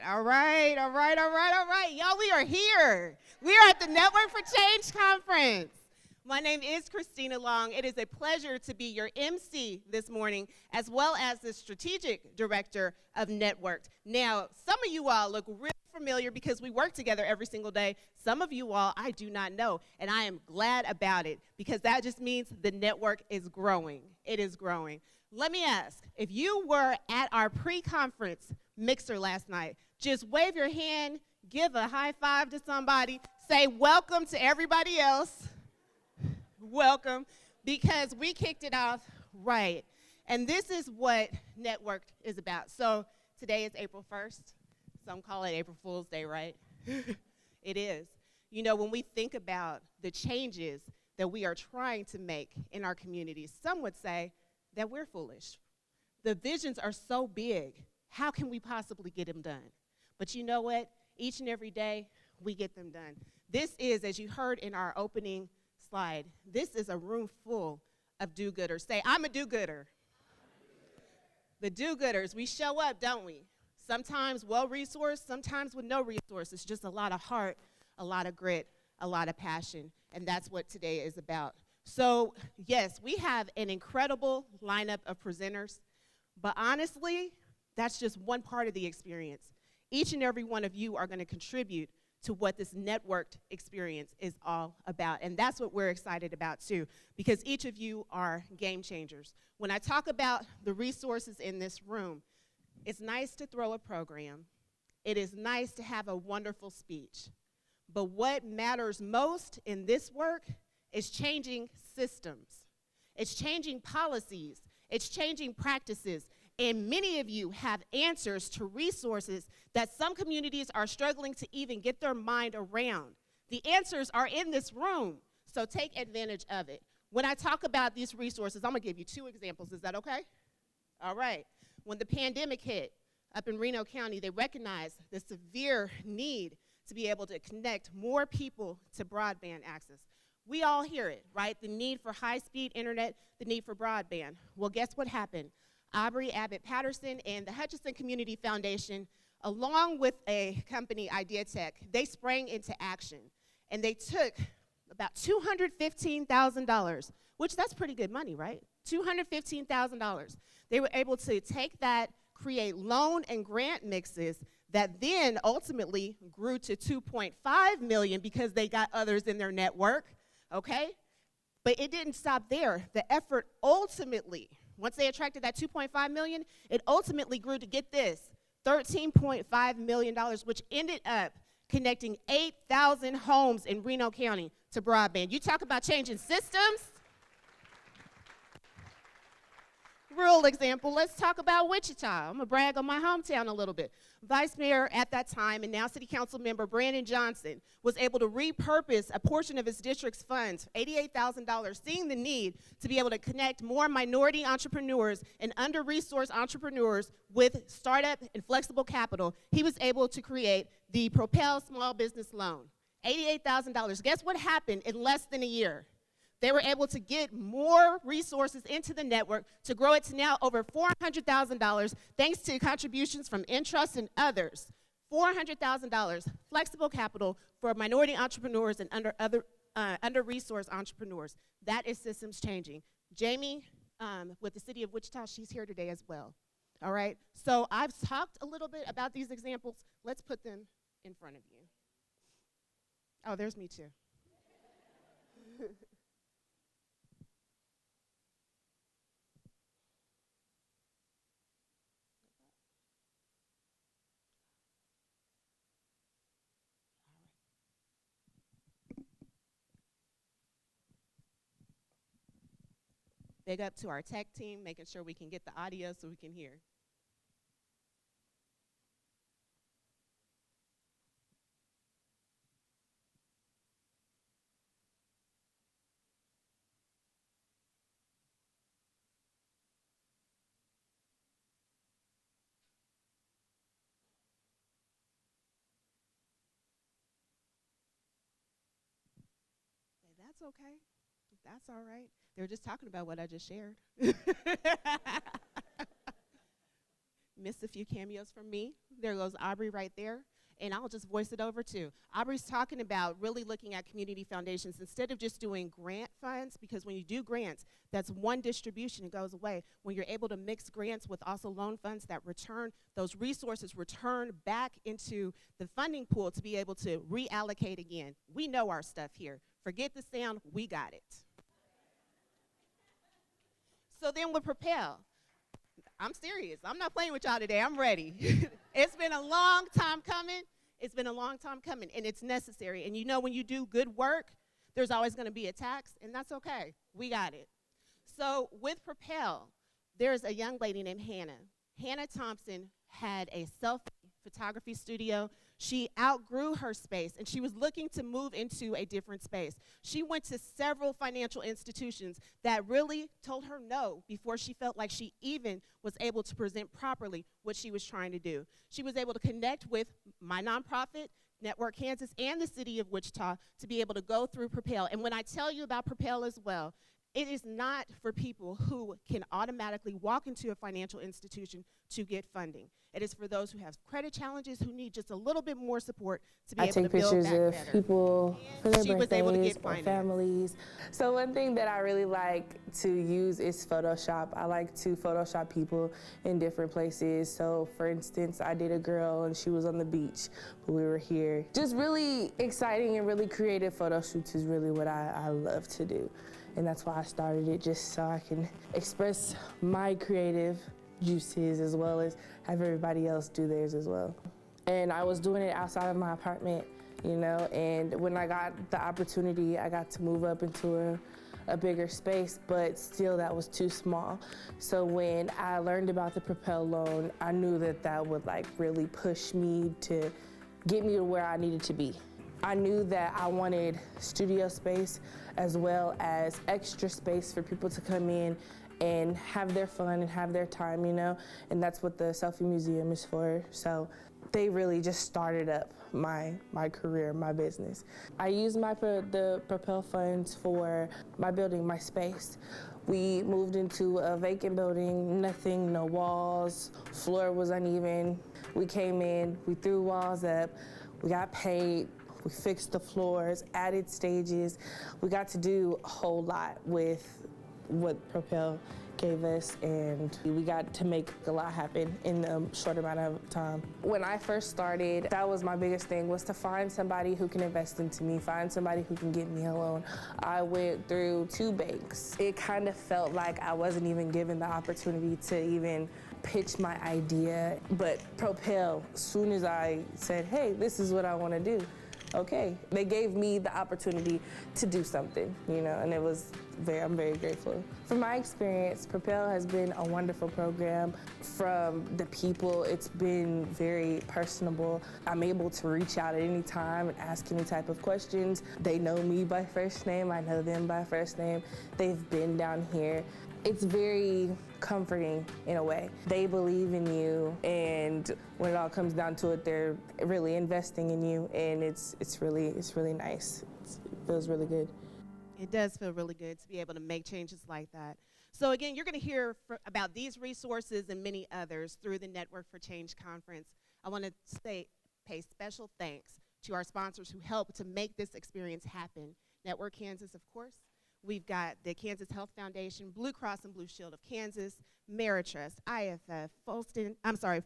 All right. Y'all, we are here. We are at the Network for Change Conference. My name is Christina Long. It is a pleasure to be your MC this morning, as well as the strategic director of NetWorked. Now, some of you all look real familiar because we work together every single day. Some of you all I do not know, and I am glad about it because that just means the network is growing. It is growing. Let me ask, if you were at our pre-conference mixer last night, just wave your hand, give a high five to somebody, say welcome to everybody else. Welcome, because we kicked it off right. And this is what NetWorked is about. So today is April 1st. Some call it April Fool's Day, right? It is. You know, when we think about the changes that we are trying to make in our communities, some would say that we're foolish. The visions are so big. How can we possibly get them done? But you know what? Each and every day, we get them done. This is, as you heard in our opening slide, this is a room full of do-gooders. Say, I'm a do-gooder. The do-gooders, we show up, don't we? Sometimes well-resourced, sometimes with no resources, just a lot of heart, a lot of grit, a lot of passion, and that's what today is about. So, yes, we have an incredible lineup of presenters, but honestly, that's just one part of the experience. Each and every one of you are going to contribute to what this networked experience is all about, and that's what we're excited about too, because each of you are game changers. When I talk about the resources in this room, it's nice to throw a program. It is nice to have a wonderful speech, but what matters most in this work is changing systems. It's changing policies. It's changing practices. And many of you have answers to resources that some communities are struggling to even get their mind around. The answers are in this room, so take advantage of it. When I talk about these resources, I'm gonna give you two examples. Is that okay? All right. When the pandemic hit up in Reno County, they recognized the severe need to be able to connect more people to broadband access. We all hear it, right? The need for high-speed internet, the need for broadband. Well, guess what happened? Aubrey Abbott Pedersen and the Hutchinson Community Foundation, along with a company, Idea Tech, they sprang into action. And they took about $215,000, which that's pretty good money, right? $215,000. They were able to take that, create loan and grant mixes that then ultimately grew to $2.5 million because they got others in their network, okay? But it didn't stop there. The effort ultimately, once they attracted that $2.5 million, it ultimately grew to, get this, $13.5 million, which ended up connecting 8,000 homes in Reno County to broadband. You talk about changing systems. Real example, let's talk about Wichita. I'm gonna brag on my hometown a little bit. Vice Mayor at that time and now City Council member Brandon Johnson was able to repurpose a portion of his district's funds, $88,000, seeing the need to be able to connect more minority entrepreneurs and under-resourced entrepreneurs with startup and flexible capital. He was able to create the Propel Small Business Loan, $88,000. Guess what happened in less than a year? They were able to get more resources into the network to grow it to now over $400,000 thanks to contributions from NXTUS and others. $400,000 flexible capital for minority entrepreneurs and under-resourced entrepreneurs. That is systems changing. Jamie, with the city of Wichita, she's here today as well. All right? So I've talked a little bit about these examples. Let's put them in front of you. Oh, there's me too. Big up to our tech team, making sure we can get the audio so we can hear. That's okay. That's all right. They were just talking about what I just shared. Missed a few cameos from me. There goes Aubrey right there. And I'll just voice it over too. Aubrey's talking about really looking at community foundations instead of just doing grant funds, because when you do grants, that's one distribution, it goes away. When you're able to mix grants with also loan funds that return, those resources return back into the funding pool to be able to reallocate again. We know our stuff here. Forget the sound, we got it. So then with Propel, I'm serious. I'm not playing with y'all today. I'm ready. It's been a long time coming. It's been a long time coming, and it's necessary. And you know when you do good work, there's always going to be attacks, and that's okay. We got it. So with Propel, there's a young lady named Hannah. Hannah Thompson had a selfie photography studio. She outgrew her space, and she was looking to move into a different space. She went to several financial institutions that really told her no before she felt like she even was able to present properly what she was trying to do. She was able to connect with my nonprofit, NetWorked Kansas, and the city of Wichita to be able to go through Propel. And when I tell you about Propel as well, it is not for people who can automatically walk into a financial institution to get funding. It is for those who have credit challenges, who need just a little bit more support to be able to build back better. I take pictures of people for their she was able to birthdays get or families. So one thing that I really like to use is Photoshop. I like to Photoshop people in different places. So for instance, I did a girl and she was on the beach, but we were here. Just really exciting and really creative photo shoots is really what I love to do. And that's why I started it, just so I can express my creative juices as well as have everybody else do theirs as well. And I was doing it outside of my apartment, you know, and when I got the opportunity, I got to move up into a bigger space, but still that was too small. So when I learned about the Propel loan, I knew that that would like really push me to get me to where I needed to be. I knew that I wanted studio space as well as extra space for people to come in and have their fun and have their time, you know, and that's what the Selfie Museum is for. So they really just started up my career, my business. I used the Propel funds for my building, my space. We moved into a vacant building, nothing, no walls, floor was uneven. We came in, we threw walls up, we got paid, we fixed the floors, added stages. We got to do a whole lot with what Propel gave us, and we got to make a lot happen in a short amount of time. When I first started, that was my biggest thing, was to find somebody who can invest into me, find somebody who can get me a loan. I went through 2 banks. It kind of felt like I wasn't even given the opportunity to even pitch my idea, but Propel, as soon as I said, hey, this is what I want to do, okay, they gave me the opportunity to do something, you know, and I'm very grateful. From my experience, Propel has been a wonderful program. From the people, it's been very personable. I'm able to reach out at any time and ask any type of questions. They know me by first name, I know them by first name. They've been down here. It's very comforting in a way. They believe in you, and when it all comes down to it, they're really investing in you, and it's really nice. It feels really good. It does feel really good to be able to make changes like that. So again, you're going to hear about these resources and many others through the Network for Change conference. I want to pay special thanks to our sponsors who help to make this experience happen. NetWorked Kansas, of course. We've got the Kansas Health Foundation, Blue Cross and Blue Shield of Kansas, Maritrust, IFF,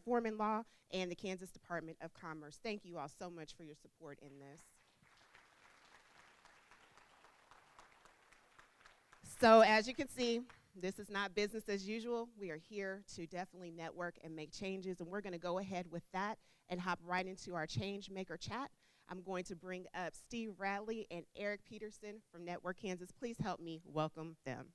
Foreman Law, and the Kansas Department of Commerce. Thank you all so much for your support in this. So as you can see, this is not business as usual. We are here to definitely network and make changes, and we're going to go ahead with that and hop right into our Change Maker chat. I'm going to bring up Steve Radley and Erik Pedersen from NetWorked Kansas. Please help me welcome them.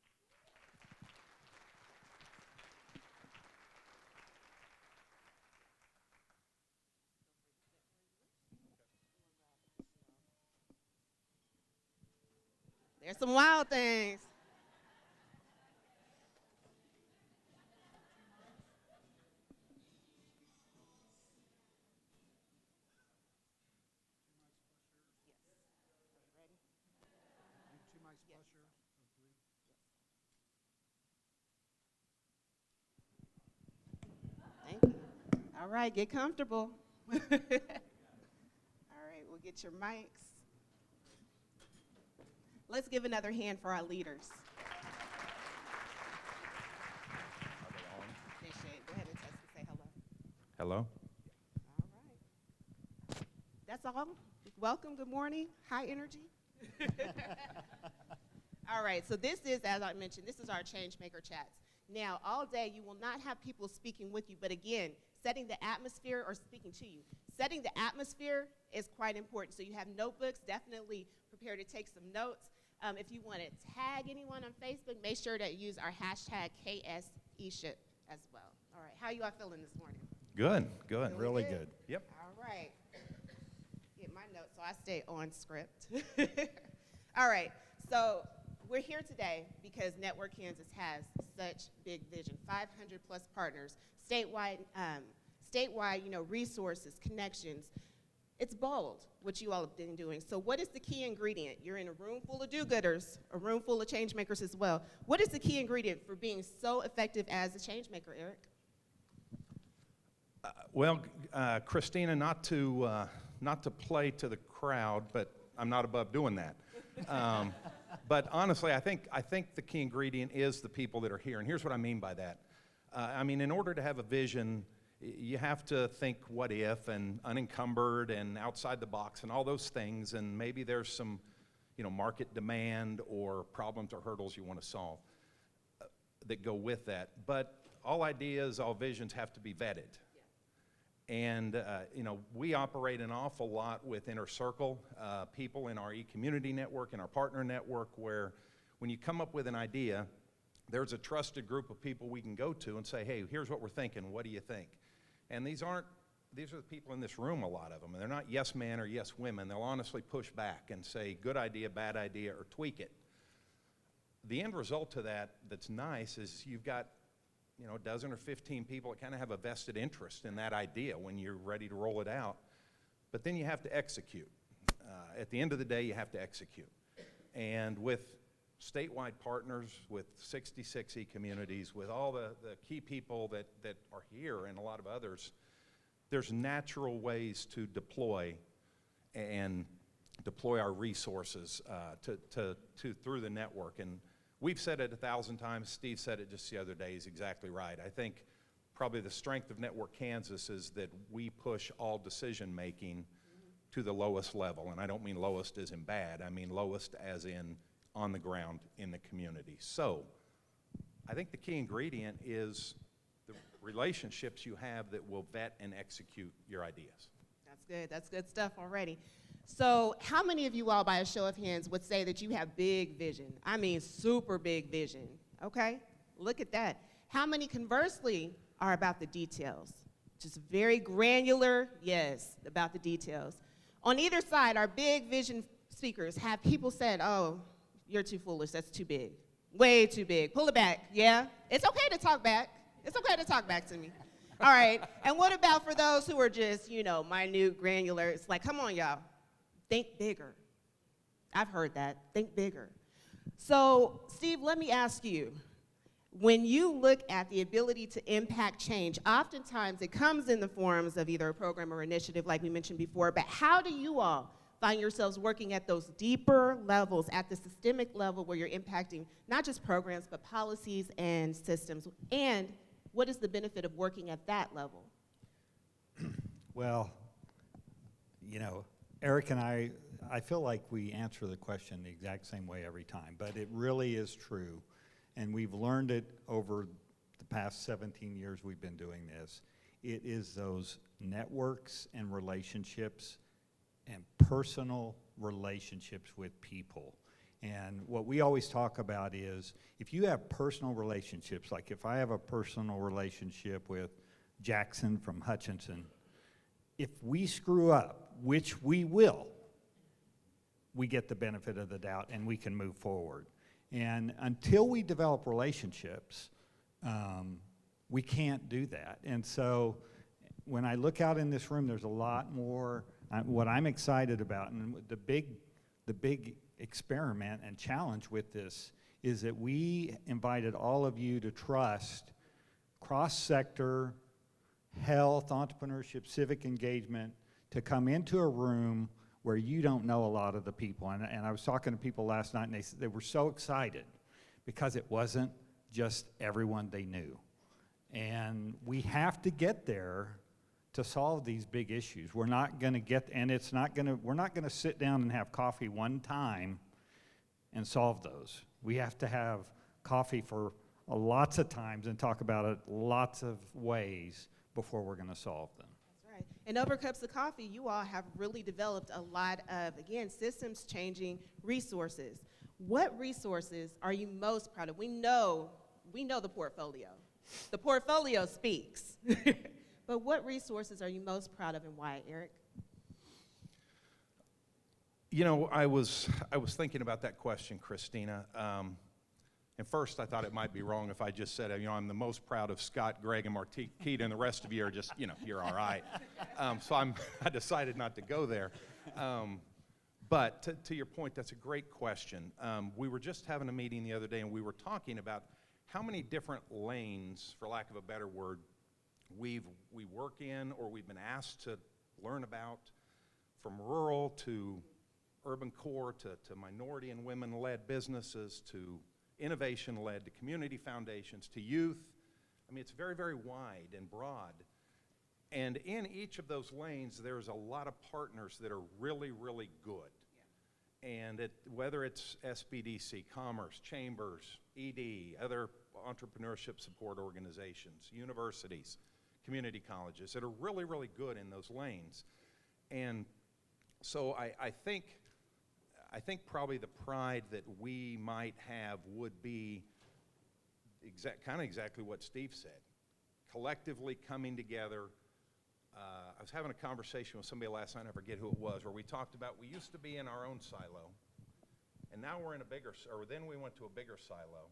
There's some wild things. Thank you. All right, get comfortable. All right, we'll get your mics. Let's give another hand for our leaders. Appreciate it. Go ahead and test and say hello. Hello. All right. That's all. Welcome, good morning, high energy. All right, so this is, as I mentioned, this is our Changemaker Chats. Now, all day you will not have people speaking with you, but again, setting the atmosphere or speaking to you. Setting the atmosphere is quite important. So you have notebooks, definitely prepare to take some notes. If you want to tag anyone on Facebook, make sure to use our hashtag KSEship as well. All right, how you all feeling this morning? Good, good. Feeling Really good? good. Yep. All right. Get my notes so I stay on script. All right, so we're here today because Network Kansas has such big vision, 500 plus partners, statewide, resources, connections. It's bold what you all have been doing. So what is the key ingredient? You're in a room full of do-gooders, a room full of change makers as well. What is the key ingredient for being so effective as a change maker, Erik? Christina, not to play to the crowd, but I'm not above doing that. But honestly, I think the key ingredient is the people that are here, and here's what I mean by that. In order to have a vision, you have to think what if and unencumbered and outside the box and all those things, and maybe there's some, market demand or problems or hurdles you want to solve that go with that. But all ideas, all visions have to be vetted. And, we operate an awful lot with inner circle people in our e-community network and our partner network, where when you come up with an idea, there's a trusted group of people we can go to and say, hey, here's what we're thinking, what do you think? And these are the people in this room, a lot of them, and they're not yes men or yes women. They'll honestly push back and say, good idea, bad idea, or tweak it. The end result to that that's nice is you've got a dozen or 15 people that kind of have a vested interest in that idea when you're ready to roll it out. But then you have to execute. At the end of the day, you have to execute. And with statewide partners, with 66 e-communities, with all the key people that are here and a lot of others, there's natural ways to deploy our resources through the network. And we've said it 1,000 times. Steve said it just the other day. He's exactly right. I think probably the strength of Network Kansas is that we push all decision-making to the lowest level. And I don't mean lowest as in bad. I mean lowest as in on the ground in the community. So I think the key ingredient is the relationships you have that will vet and execute your ideas. That's good. That's good stuff already. So how many of you all, by a show of hands, would say that you have big vision? I mean, super big vision, okay? Look at that. How many, conversely, are about the details? Just very granular, yes, about the details. On either side, our big vision speakers have people said, oh, you're too foolish, that's too big. Way too big, pull it back, yeah? It's okay to talk back. It's okay to talk back to me. All right, and what about for those who are just, minute, granular? It's like, come on, y'all. Think bigger. I've heard that. Think bigger. So, Steve, let me ask you, when you look at the ability to impact change, oftentimes it comes in the forms of either a program or initiative like we mentioned before, but how do you all find yourselves working at those deeper levels, at the systemic level where you're impacting not just programs, but policies and systems? And what is the benefit of working at that level? Well, Erik and I feel like we answer the question the exact same way every time, but it really is true, and we've learned it over the past 17 years we've been doing this. It is those networks and relationships and personal relationships with people. And what we always talk about is if you have personal relationships, like if I have a personal relationship with Jackson from Hutchinson, if we screw up, which we will, we get the benefit of the doubt and we can move forward. And until we develop relationships, we can't do that. And so when I look out in this room, there's a lot more. What I'm excited about, and the big experiment and challenge with this is that we invited all of you to trust cross-sector health, entrepreneurship, civic engagement, to come into a room where you don't know a lot of the people. And I was talking to people last night, and they were so excited because it wasn't just everyone they knew. And we have to get there to solve these big issues. We're not going to get, and we're not going to sit down and have coffee one time and solve those. We have to have coffee for lots of times and talk about it lots of ways before we're going to solve them. That's right. And over cups of coffee, you all have really developed a lot of, again, systems changing resources. What resources are you most proud of? We know the portfolio. The portfolio speaks. But what resources are you most proud of and why, Erik? You know, I was thinking about that question, Christina. And first, I thought it might be wrong if I just said, you know, I'm the most proud of Scott, Greg, and Marquita, and the rest of you are just, you know, you're all right. So I decided not to go there. But to your point, that's a great question. We were just having a meeting the other day, and we were talking about how many different lanes, for lack of a better word, we work in or we've been asked to learn about, from rural to urban core to minority and women-led businesses to innovation-led to community foundations to youth. I mean, it's very, very wide and broad. And in each of those lanes, there's a lot of partners that are really, really good. And whether it's SBDC, Commerce, Chambers, ED, other entrepreneurship support organizations, universities, community colleges that are really, really good in those lanes. And so I think probably the pride that we might have would be kind of exactly what Steve said. Collectively coming together. I was having a conversation with somebody last night, I forget who it was, where we talked about we used to be in our own silo, and now we're in then we went to a bigger silo,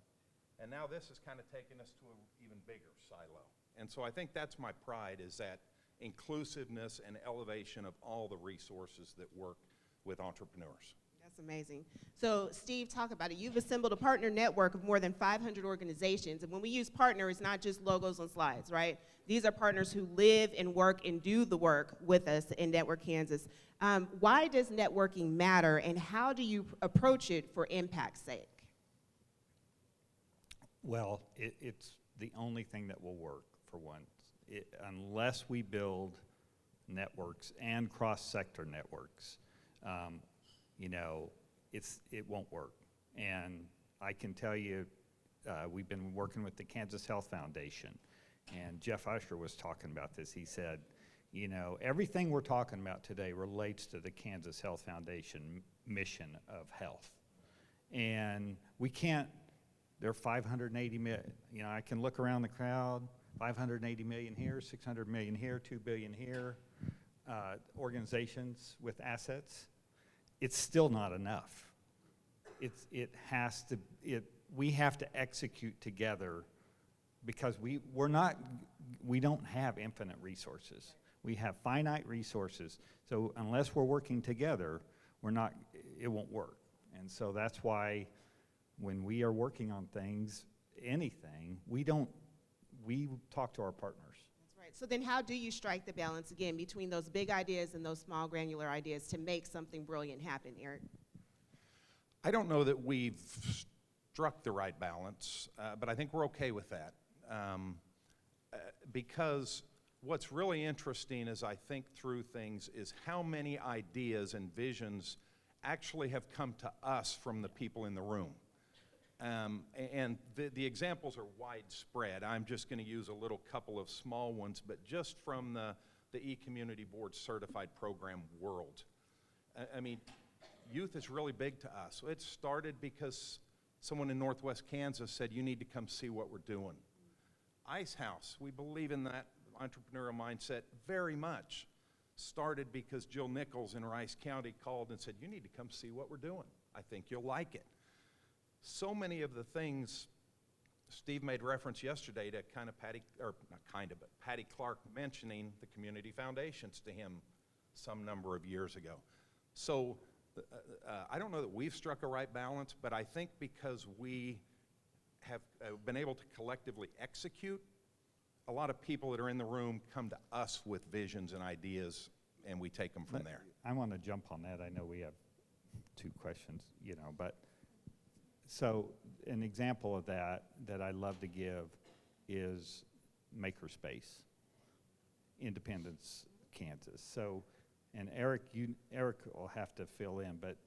and now this is kind of taking us to an even bigger silo. And so I think that's my pride, is that inclusiveness and elevation of all the resources that work with entrepreneurs. That's amazing. So Steve, talk about it. You've assembled a partner network of more than 500 organizations. And when we use partner, it's not just logos on slides, right? These are partners who live and work and do the work with us in Network Kansas. Why does networking matter, and how do you approach it for impact's sake? Well, it's the only thing that will work, for one. Unless we build networks and cross-sector networks, you know, it won't work. And I can tell you, we've been working with the Kansas Health Foundation, and Jeff Usher was talking about this. He said, you know, everything we're talking about today relates to the Kansas Health Foundation mission of health. And we can't, there are 580 million, you know, I can look around the crowd, 580 million here, 600 million here, 2 billion here, organizations with assets. It's still not enough. We have to execute together, because we don't have infinite resources. We have finite resources. So unless we're working together, it won't work. And so that's why when we are working on things, anything, we talk to our partners. That's right. So then how do you strike the balance, again, between those big ideas and those small granular ideas to make something brilliant happen, Erik? I don't know that we've struck the right balance, but I think we're okay with that. Because what's really interesting as I think through things is how many ideas and visions actually have come to us from the people in the room. And the examples are widespread. I'm just going to use a little couple of small ones, but just from the E-Community Board Certified Program world. I mean, youth is really big to us. It started because someone in Northwest Kansas said, you need to come see what we're doing. Ice House, we believe in that entrepreneurial mindset very much. Started because Jill Nichols in Rice County called and said, you need to come see what we're doing. I think you'll like it. So many of the things, Steve made reference yesterday to Patty Clark mentioning the community foundations to him some number of years ago. So I don't know that we've struck a right balance, but I think because we have been able to collectively execute, a lot of people that are in the room come to us with visions and ideas, and we take them from there. I want to jump on that. I know we have 2 questions, but so an example of that I love to give is Makerspace, Independence, Kansas. So, and Erik will have to fill in, but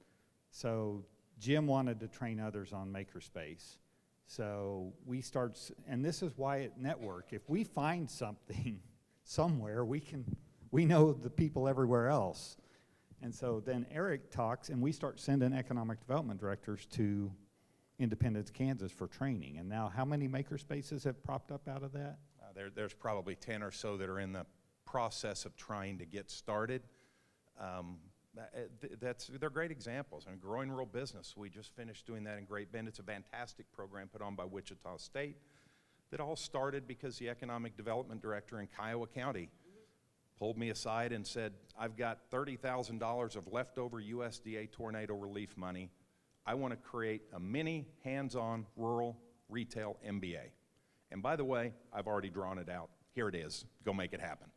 so Jim wanted to train others on Makerspace. So we and this is why at NetWorked, if we find something somewhere, we know the people everywhere else. And so then Erik talks, and we start sending economic development directors to Independence, Kansas for training. And now how many Makerspaces have propped up out of that? There's probably 10 or so that are in the process of trying to get started. They're great examples. I mean, growing rural business, we just finished doing that in Great Bend. It's a fantastic program put on by Wichita State that all started because the economic development director in Kiowa County pulled me aside and said, I've got $30,000 of leftover USDA tornado relief money. I want to create a mini hands-on rural retail MBA. And by the way, I've already drawn it out. Here it is. Go make it happen.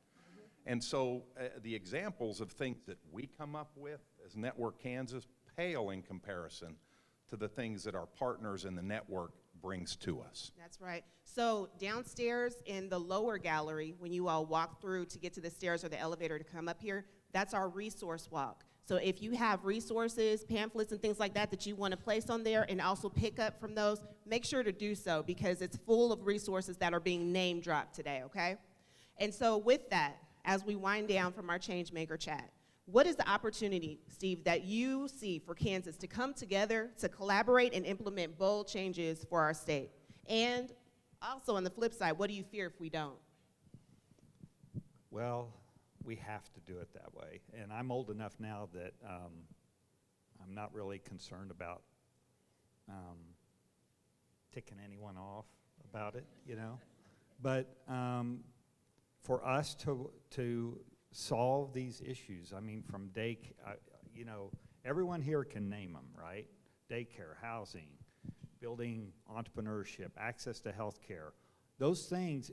And so the examples of things that we come up with as NetWorked Kansas pale in comparison to the things that our partners in the network brings to us. That's right. So downstairs in the lower gallery, when you all walk through to get to the stairs or the elevator to come up here, that's our resource walk. So if you have resources, pamphlets, and things like that that you want to place on there and also pick up from those, make sure to do so because it's full of resources that are being name dropped today, okay? And so with that, as we wind down from our Changemaker chat, what is the opportunity, Steve, that you see for Kansas to come together to collaborate and implement bold changes for our state? And also on the flip side, what do you fear if we don't? Well, we have to do it that way. And I'm old enough now that I'm not really concerned about ticking anyone off about it, But for us to solve these issues, I mean, from everyone here can name them, right? Daycare, housing, building entrepreneurship, access to health care. Those things,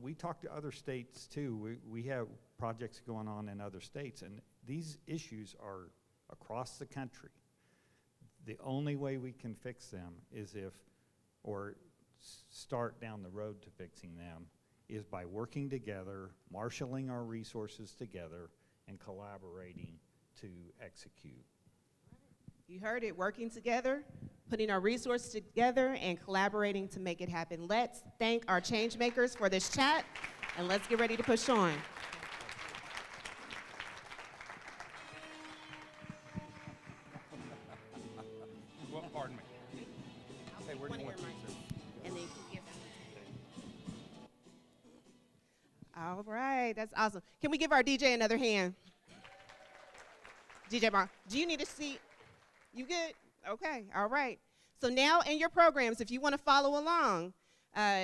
we talk to other states too. We have projects going on in other states, and these issues are across the country. The only way we can fix them is start down the road to fixing them is by working together, marshaling our resources together, and collaborating to execute. You heard it, working together, putting our resources together, and collaborating to make it happen. Let's thank our change makers for this chat, and let's get ready to push on. Well, pardon me. Hey, where do you want these? And then you can give that one. All right, that's awesome. Can we give our DJ another hand? DJ Bar, do you need a seat? You good? Okay, all right. So now in your programs, if you want to follow along,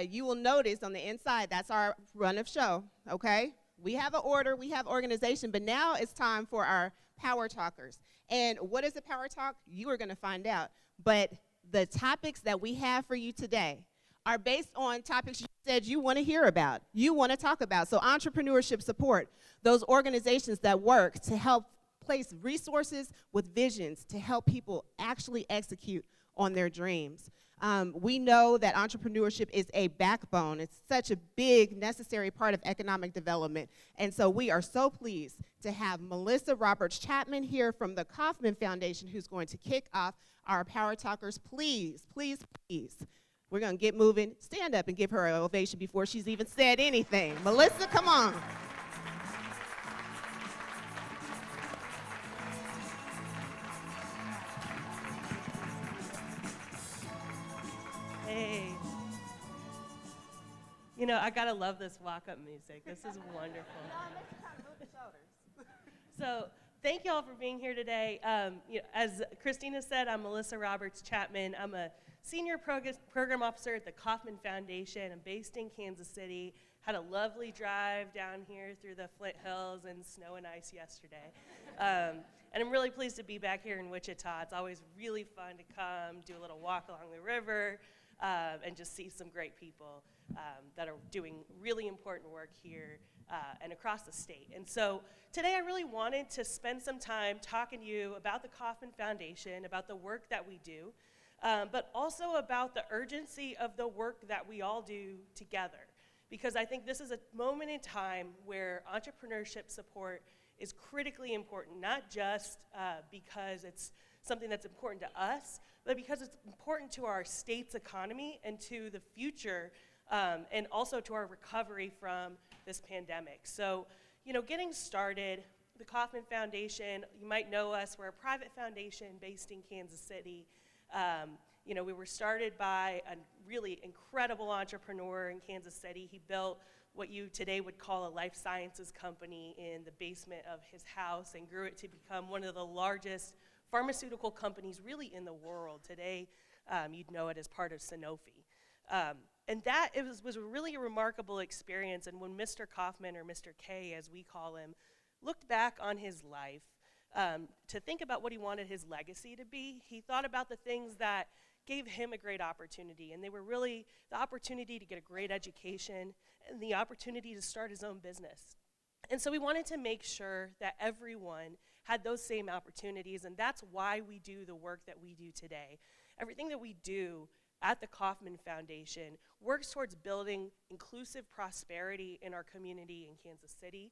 you will notice on the inside, that's our run of show, okay? We have an order, we have organization, but now it's time for our power talkers. And what is a power talk? You are going to find out. But the topics that we have for you today are based on topics you said you want to hear about, you want to talk about. So entrepreneurship support, those organizations that work to help place resources with visions to help people actually execute on their dreams. We know that entrepreneurship is a backbone. It's such a big, necessary part of economic development. And so we are so pleased to have Melissa Roberts-Chapman here from the Kauffman Foundation who's going to kick off our Power Talkers. Please, please, please. We're going to get moving. Stand up and give her an ovation before she's even said anything. Melissa, come on. Hey. You know, I gotta love this walk-up music. This is wonderful. So, thank you all for being here today. As Christina said, I'm Melissa Roberts-Chapman. I'm a senior program officer at the Kauffman Foundation. I'm based in Kansas City. Had a lovely drive down here through the Flint Hills and snow and ice yesterday. And I'm really pleased to be back here in Wichita. It's always really fun to come, do a little walk along the river, and just see some great people. that are doing really important work here and across the state. And so today I really wanted to spend some time talking to you about the Kauffman Foundation, about the work that we do, but also about the urgency of the work that we all do together. Because I think this is a moment in time where entrepreneurship support is critically important, not just because it's something that's important to us, but because it's important to our state's economy and to the future, and also to our recovery from this pandemic. So, getting started, the Kauffman Foundation, you might know us, we're a private foundation based in Kansas City. We were started by a really incredible entrepreneur in Kansas City. He built what you today would call a life sciences company in the basement of his house and grew it to become one of the largest pharmaceutical companies really in the world. Today, you'd know it as part of Sanofi. And that was really a remarkable experience. And when Mr. Kauffman, or Mr. K as we call him, looked back on his life to think about what he wanted his legacy to be, he thought about the things that gave him a great opportunity. And they were really the opportunity to get a great education and the opportunity to start his own business. And so we wanted to make sure that everyone had those same opportunities, and that's why we do the work that we do today. Everything that we do at the Kauffman Foundation works towards building inclusive prosperity in our community in Kansas City,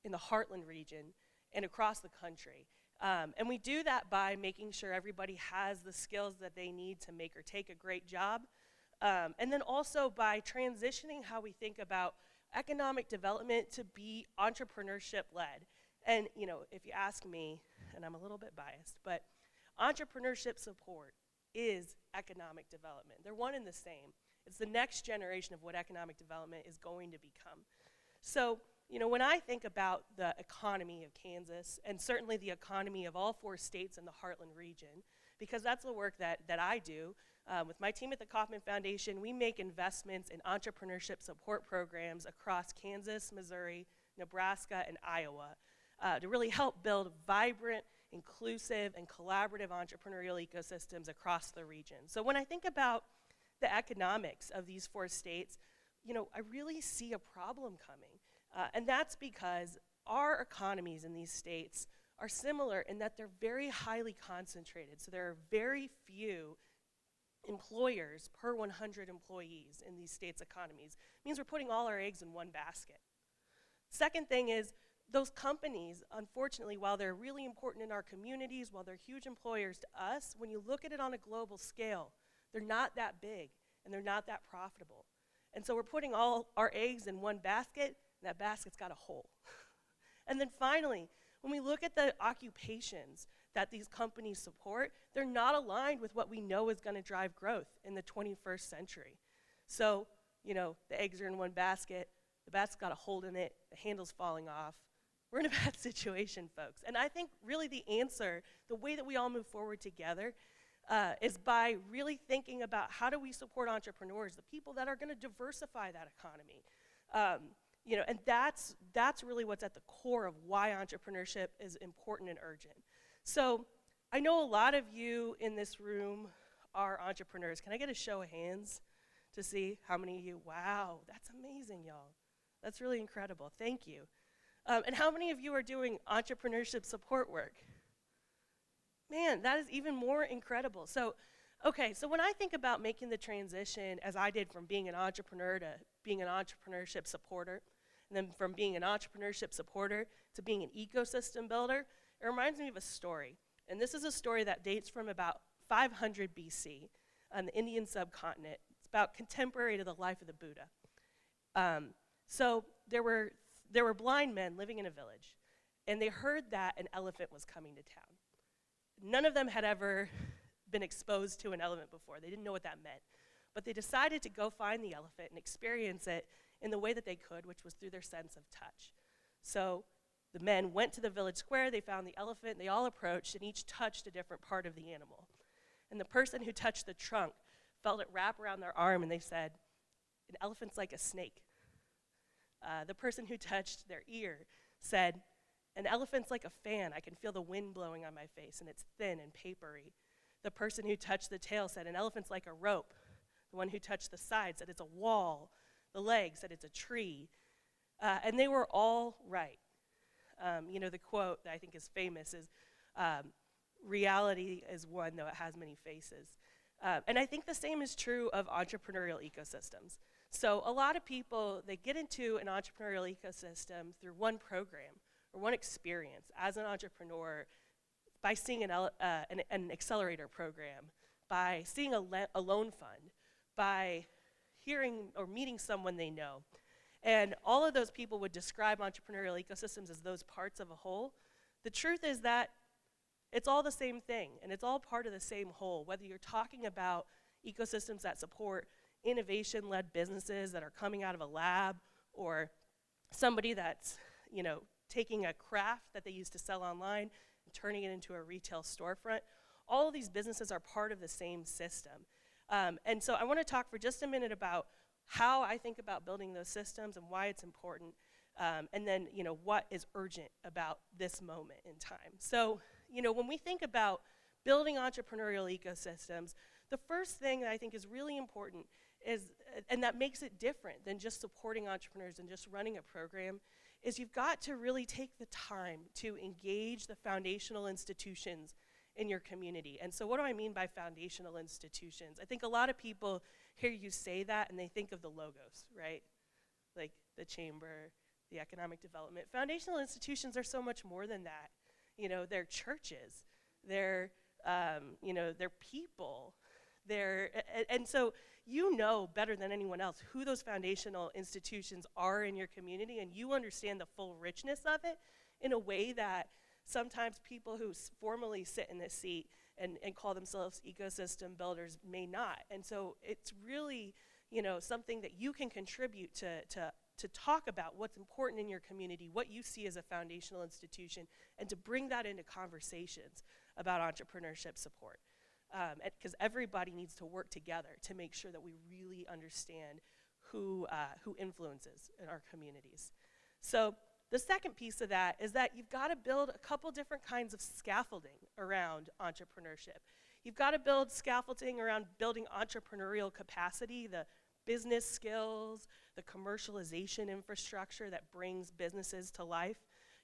in the Heartland region, and across the country. And we do that by making sure everybody has the skills that they need to make or take a great job. And then also by transitioning how we think about economic development to be entrepreneurship-led. And if you ask me, and I'm a little bit biased, but entrepreneurship support is economic development. They're one and the same. It's the next generation of what economic development is going to become. So, when I think about the economy of Kansas, and certainly the economy of all 4 states in the Heartland region, because that's the work that I do, with my team at the Kauffman Foundation, we make investments in entrepreneurship support programs across Kansas, Missouri, Nebraska, and Iowa to really help build vibrant, inclusive, and collaborative entrepreneurial ecosystems across the region. So when I think about the economics of these 4 states, I really see a problem coming. And that's because our economies in these states are similar in that they're very highly concentrated. So there are very few employers per 100 employees in these states' economies. It means we're putting all our eggs in one basket. Second thing is, those companies, unfortunately, while they're really important in our communities, while they're huge employers to us, when you look at it on a global scale, they're not that big and they're not that profitable. And so we're putting all our eggs in one basket, and that basket's got a hole. And then finally, when we look at the occupations that these companies support, they're not aligned with what we know is going to drive growth in the 21st century. So, the eggs are in one basket, the basket's got a hole in it, the handle's falling off. We're in a bad situation, folks. And I think really the answer, the way that we all move forward together, is by really thinking about how do we support entrepreneurs, the people that are going to diversify that economy. And that's really what's at the core of why entrepreneurship is important and urgent. So I know a lot of you in this room are entrepreneurs. Can I get a show of hands to see how many of you? Wow, that's amazing, y'all. That's really incredible. Thank you. And how many of you are doing entrepreneurship support work? Man, that is even more incredible. So when I think about making the transition, as I did from being an entrepreneur to being an entrepreneurship supporter, and then from being an entrepreneurship supporter to being an ecosystem builder, it reminds me of a story. And this is a story that dates from about 500 BC on the Indian subcontinent. It's about contemporary to the life of the Buddha. So there were blind men living in a village, and they heard that an elephant was coming to town. None of them had ever been exposed to an elephant before. They didn't know what that meant. But they decided to go find the elephant and experience it in the way that they could, which was through their sense of touch. So the men went to the village square, they found the elephant, they all approached, and each touched a different part of the animal. And the person who touched the trunk felt it wrap around their arm, and they said, "An elephant's like a snake." The person who touched their ear said, "An elephant's like a fan. I can feel the wind blowing on my face, and it's thin and papery." The person who touched the tail said, "An elephant's like a rope." The one who touched the side said, "It's a wall the leg said it's a tree, and they were all right. The quote that I think is famous is, reality is one, though it has many faces. And I think the same is true of entrepreneurial ecosystems. So a lot of people, they get into an entrepreneurial ecosystem through one program or one experience as an entrepreneur, by seeing an accelerator program, by seeing a loan fund, by hearing or meeting someone they know. And all of those people would describe entrepreneurial ecosystems as those parts of a whole. The truth is that it's all the same thing, and it's all part of the same whole, whether you're talking about ecosystems that support innovation-led businesses that are coming out of a lab, or somebody that's, taking a craft that they used to sell online and turning it into a retail storefront. All of these businesses are part of the same system. And so I want to talk for just a minute about how I think about building those systems and why it's important, and then, what is urgent about this moment in time. So, when we think about building entrepreneurial ecosystems, the first thing that I think is really important is, and that makes it different than just supporting entrepreneurs and just running a program, is you've got to really take the time to engage the foundational institutions in your community. And so what do I mean by foundational institutions? I think a lot of people hear you say that and they think of the logos, right? Like the chamber, the economic development. Foundational institutions are so much more than that. They're churches, they're people, and so better than anyone else who those foundational institutions are in your community, and you understand the full richness of it in a way that sometimes people who formally sit in this seat and call themselves ecosystem builders may not. And so it's really, something that you can contribute to talk about what's important in your community, what you see as a foundational institution, and to bring that into conversations about entrepreneurship support. Because everybody needs to work together to make sure that we really understand who influences in our communities. So the second piece of that is that you've got to build a couple different kinds of scaffolding around entrepreneurship. You've got to build scaffolding around building entrepreneurial capacity, the business skills, the commercialization infrastructure that brings businesses to life.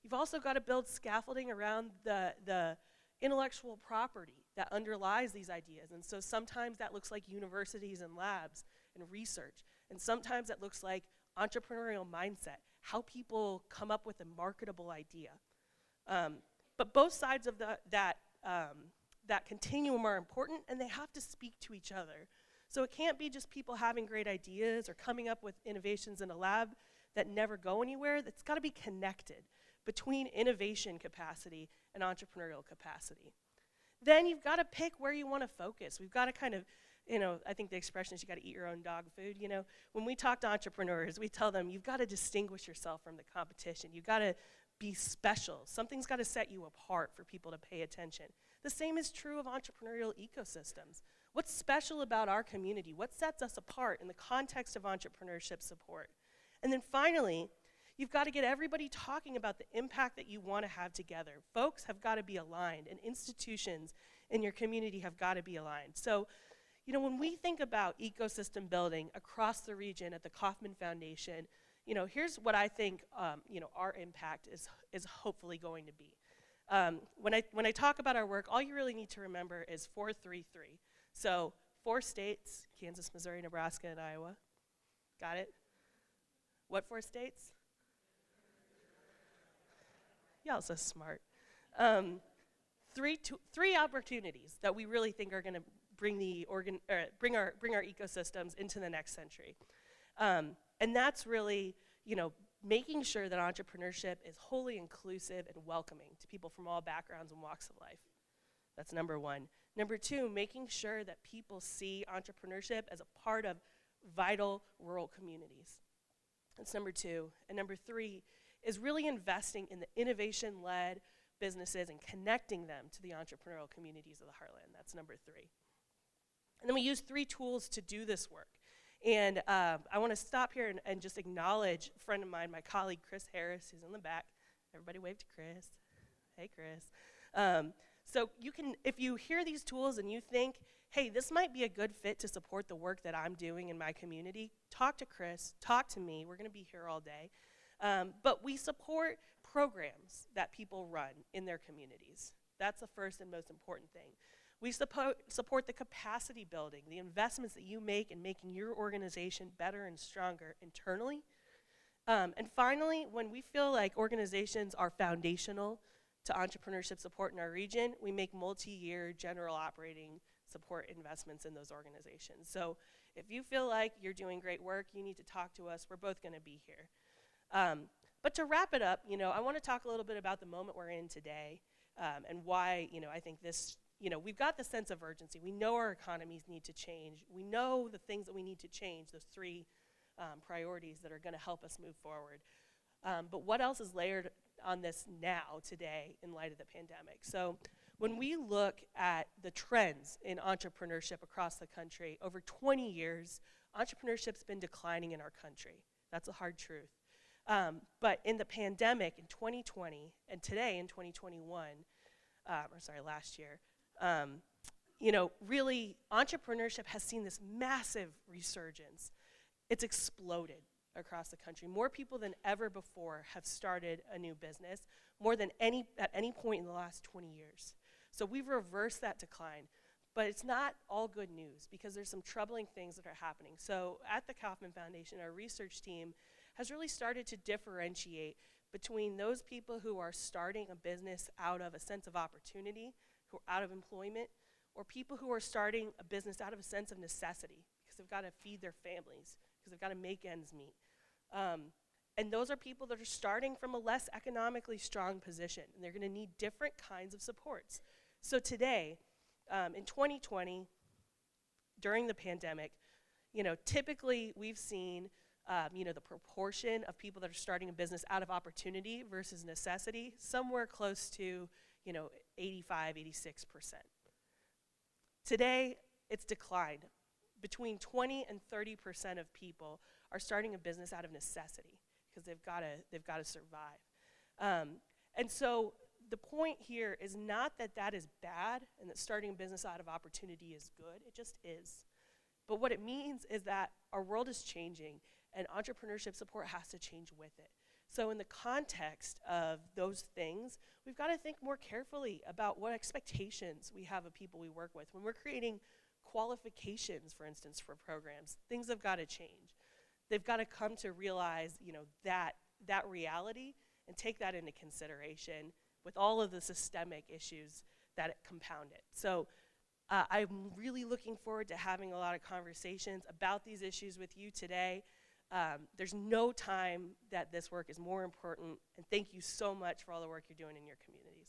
You've also got to build scaffolding around the intellectual property that underlies these ideas. And so sometimes that looks like universities and labs and research. And sometimes it looks like entrepreneurial mindset, how people come up with a marketable idea. But both sides of that continuum are important, and they have to speak to each other. So it can't be just people having great ideas or coming up with innovations in a lab that never go anywhere. It's got to be connected between innovation capacity and entrepreneurial capacity. Then you've got to pick where you want to focus. We've got to kind of, I think the expression is you got to eat your own dog food. When we talk to entrepreneurs, we tell them you've got to distinguish yourself from the competition. You've got to be special. Something's got to set you apart for people to pay attention. The same is true of entrepreneurial ecosystems. What's special about our community? What sets us apart in the context of entrepreneurship support? And then finally, you've got to get everybody talking about the impact that you want to have together. Folks have got to be aligned, and institutions in your community have got to be aligned. So, when we think about ecosystem building across the region at the Kauffman Foundation, here's what I think, our impact is hopefully going to be. When I talk about our work, all you really need to remember is 433. So 4 states: Kansas, Missouri, Nebraska, and Iowa. Got it? What 4 states? Y'all so smart. 3 opportunities that we really think are going to bring our ecosystems into the next century, and that's really, making sure that entrepreneurship is wholly inclusive and welcoming to people from all backgrounds and walks of life. That's number 1. Number 2, making sure that people see entrepreneurship as a part of vital rural communities. That's number 2. And number 3 is really investing in the innovation-led businesses and connecting them to the entrepreneurial communities of the Heartland. That's number 3. And then we use 3 tools to do this work. And I want to stop here and just acknowledge a friend of mine, my colleague, Chris Harris, who's in the back. Everybody wave to Chris. Hey, Chris. So you can, if you hear these tools and you think, hey, this might be a good fit to support the work that I'm doing in my community, talk to Chris, talk to me. We're going to be here all day. But we support programs that people run in their communities. That's the first and most important thing. We support the capacity building, the investments that you make in making your organization better and stronger internally. And finally, when we feel like organizations are foundational to entrepreneurship support in our region, we make multi-year general operating support investments in those organizations. So if you feel like you're doing great work, you need to talk to us. We're both going to be here. But to wrap it up, I want to talk a little bit about the moment we're in today and why, I think this, we've got the sense of urgency. We know our economies need to change. We know the things that we need to change, those three priorities that are going to help us move forward. But what else is layered on this now, today, in light of the pandemic? So when we look at the trends in entrepreneurship across the country, over 20 years, entrepreneurship's been declining in our country. That's a hard truth. But in the pandemic in 2020 and today in 2021, last year, really entrepreneurship has seen this massive resurgence. It's exploded across the country. More people than ever before have started a new business, more than at any point in the last 20 years. So we've reversed that decline. But it's not all good news because there's some troubling things that are happening. So at the Kauffman Foundation, our research team has really started to differentiate between those people who are starting a business out of a sense of opportunity, who are out of employment, or people who are starting a business out of a sense of necessity because they've got to feed their families, because they've got to make ends meet. And those are people that are starting from a less economically strong position, and they're going to need different kinds of supports. So today, in 2020, during the pandemic, typically we've seen, the proportion of people that are starting a business out of opportunity versus necessity somewhere close to, 85, 86%. Today, it's declined. Between 20 and 30% of people are starting a business out of necessity because they've got to survive. And so the point here is not that that is bad and that starting a business out of opportunity is good. It just is. But what it means is that our world is changing and entrepreneurship support has to change with it. So in the context of those things, we've got to think more carefully about what expectations we have of people we work with. When we're creating qualifications, for instance, for programs, things have got to change. They've got to come to realize, that reality and take that into consideration with all of the systemic issues that compound it. So I'm really looking forward to having a lot of conversations about these issues with you today. There's no time that this work is more important, and thank you so much for all the work you're doing in your communities.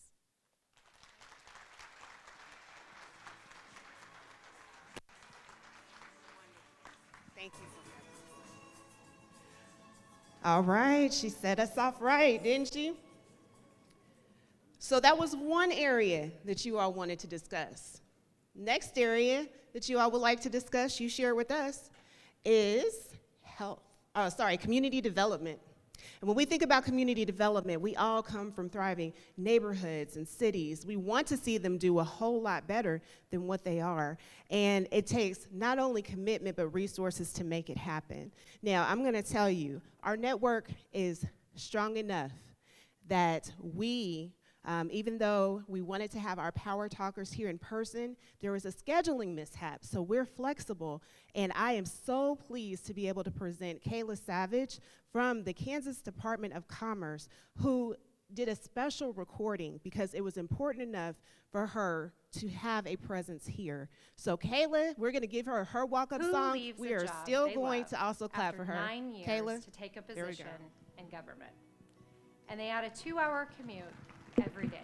Thank you. All right, she set us off right, didn't she? So that was one area that you all wanted to discuss. Next area that you all would like to discuss, you share with us, is community development. And when we think about community development, we all come from thriving neighborhoods and cities. We want to see them do a whole lot better than what they are. And it takes not only commitment, but resources to make it happen. Now, I'm going to tell you, our network is strong enough that we, even though we wanted to have our power talkers here in person, there was a scheduling mishap, so we're flexible. And I am so pleased to be able to present Kayla Savage from the Kansas Department of Commerce, who did a special recording because it was important enough for her to have a presence here. So Kayla, we're going to give her her walk-up song. We are still going to also clap for her. 9 years Kayla, to take a position in government. And they had a 2-hour commute every day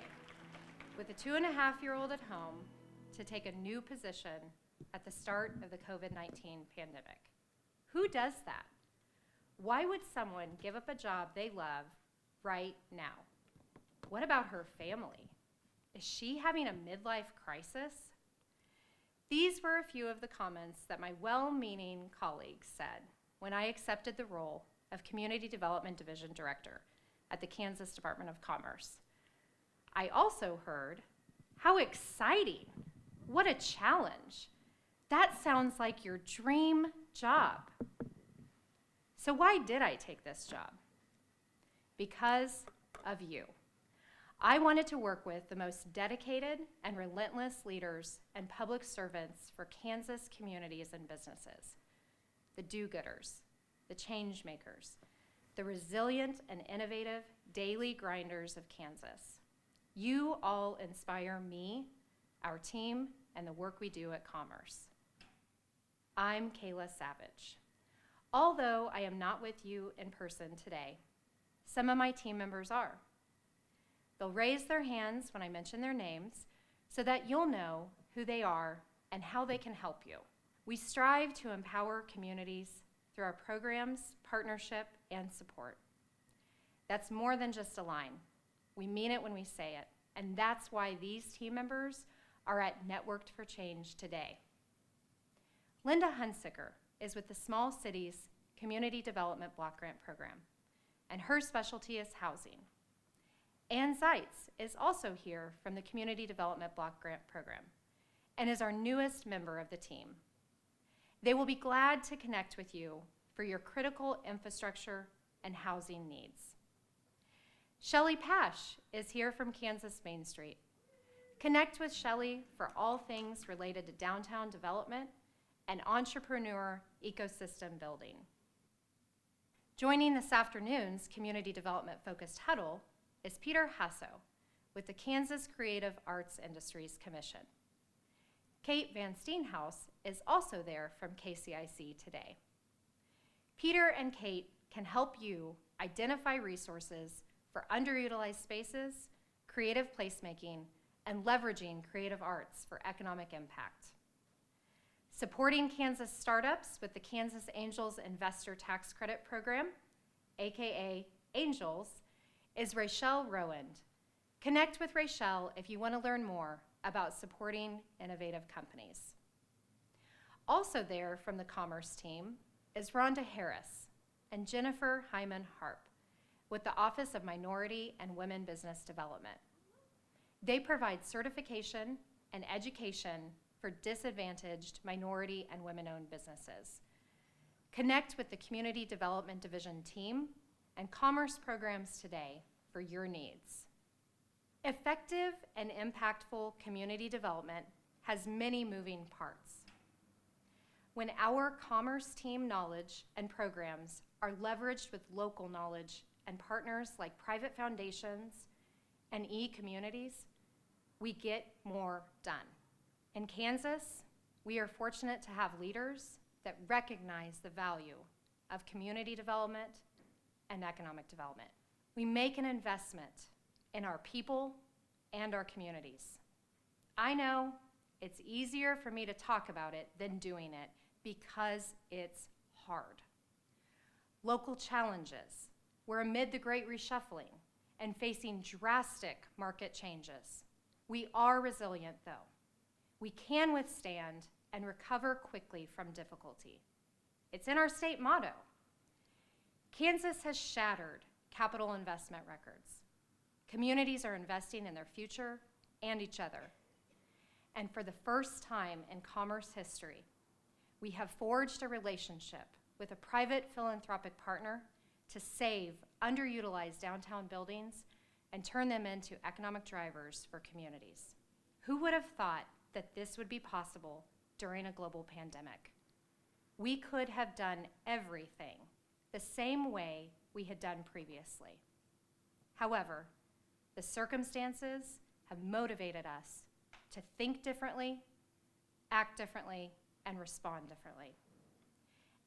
with a 2.5-year-old at home to take a new position at the start of the COVID-19 pandemic. Who does that? Why would someone give up a job they love right now? What about her family? Is she having a midlife crisis? These were a few of the comments that my well-meaning colleagues said when I accepted the role of Community Development Division Director at the Kansas Department of Commerce. I also heard How exciting. What a challenge. That sounds like your dream job. So why did I take this job? Because of you. I wanted to work with the most dedicated and relentless leaders and public servants for Kansas communities and businesses. The do-gooders, the change makers, the resilient and innovative daily grinders of Kansas. You all inspire me, our team, and the work we do at Commerce. I'm Kayla Savage. Although I am not with you in person today, some of my team members are. They'll raise their hands when I mention their names so that you'll know who they are and how they can help you. We strive to empower communities through our programs, partnership, and support. That's more than just a line. We mean it when we say it, and that's why these team members are at NetWorked for Change today. Linda Hunsicker is with the Small Cities Community Development Block Grant Program, and her specialty is housing. Ann Zeitz is also here from the Community Development Block Grant Program and is our newest member of the team. They will be glad to connect with you for your critical infrastructure and housing needs. Shelley Pash is here from Kansas Main Street. Connect with Shelley for all things related to downtown development and entrepreneur ecosystem building. Joining this afternoon's Community Development Focused Huddle is Peter Hasso with the Kansas Creative Arts Industries Commission. Kate Van Steenhouse is also there from KCIC today. Peter and Kate can help you identify resources for underutilized spaces, creative placemaking, and leveraging creative arts for economic impact. Supporting Kansas startups with the Kansas Angels Investor Tax Credit Program, AKA Angels, is Rachelle Rowand. Connect with Rachelle if you want to learn more about supporting innovative companies. Also there from the Commerce team is Rhonda Harris and Jennifer Hyman Harp with the Office of Minority and Women Business Development. They provide certification and education for disadvantaged minority and women-owned businesses. Connect with the Community Development Division team and Commerce programs today for your needs. Effective and impactful community development has many moving parts. When our Commerce team knowledge and programs are leveraged with local knowledge and partners like private foundations and e-communities, we get more done. In Kansas, we are fortunate to have leaders that recognize the value of community development and economic development. We make an investment in our people and our communities. I know it's easier for me to talk about it than doing it because it's hard. Local challenges. We're amid the great reshuffling and facing drastic market changes. We are resilient though. We can withstand and recover quickly from difficulty. It's in our state motto. Kansas has shattered capital investment records. Communities are investing in their future and each other. And for the first time in Commerce history, we have forged a relationship with a private philanthropic partner to save underutilized downtown buildings and turn them into economic drivers for communities. Who would have thought that this would be possible during a global pandemic? We could have done everything the same way we had done previously. However, the circumstances have motivated us to think differently, act differently, and respond differently.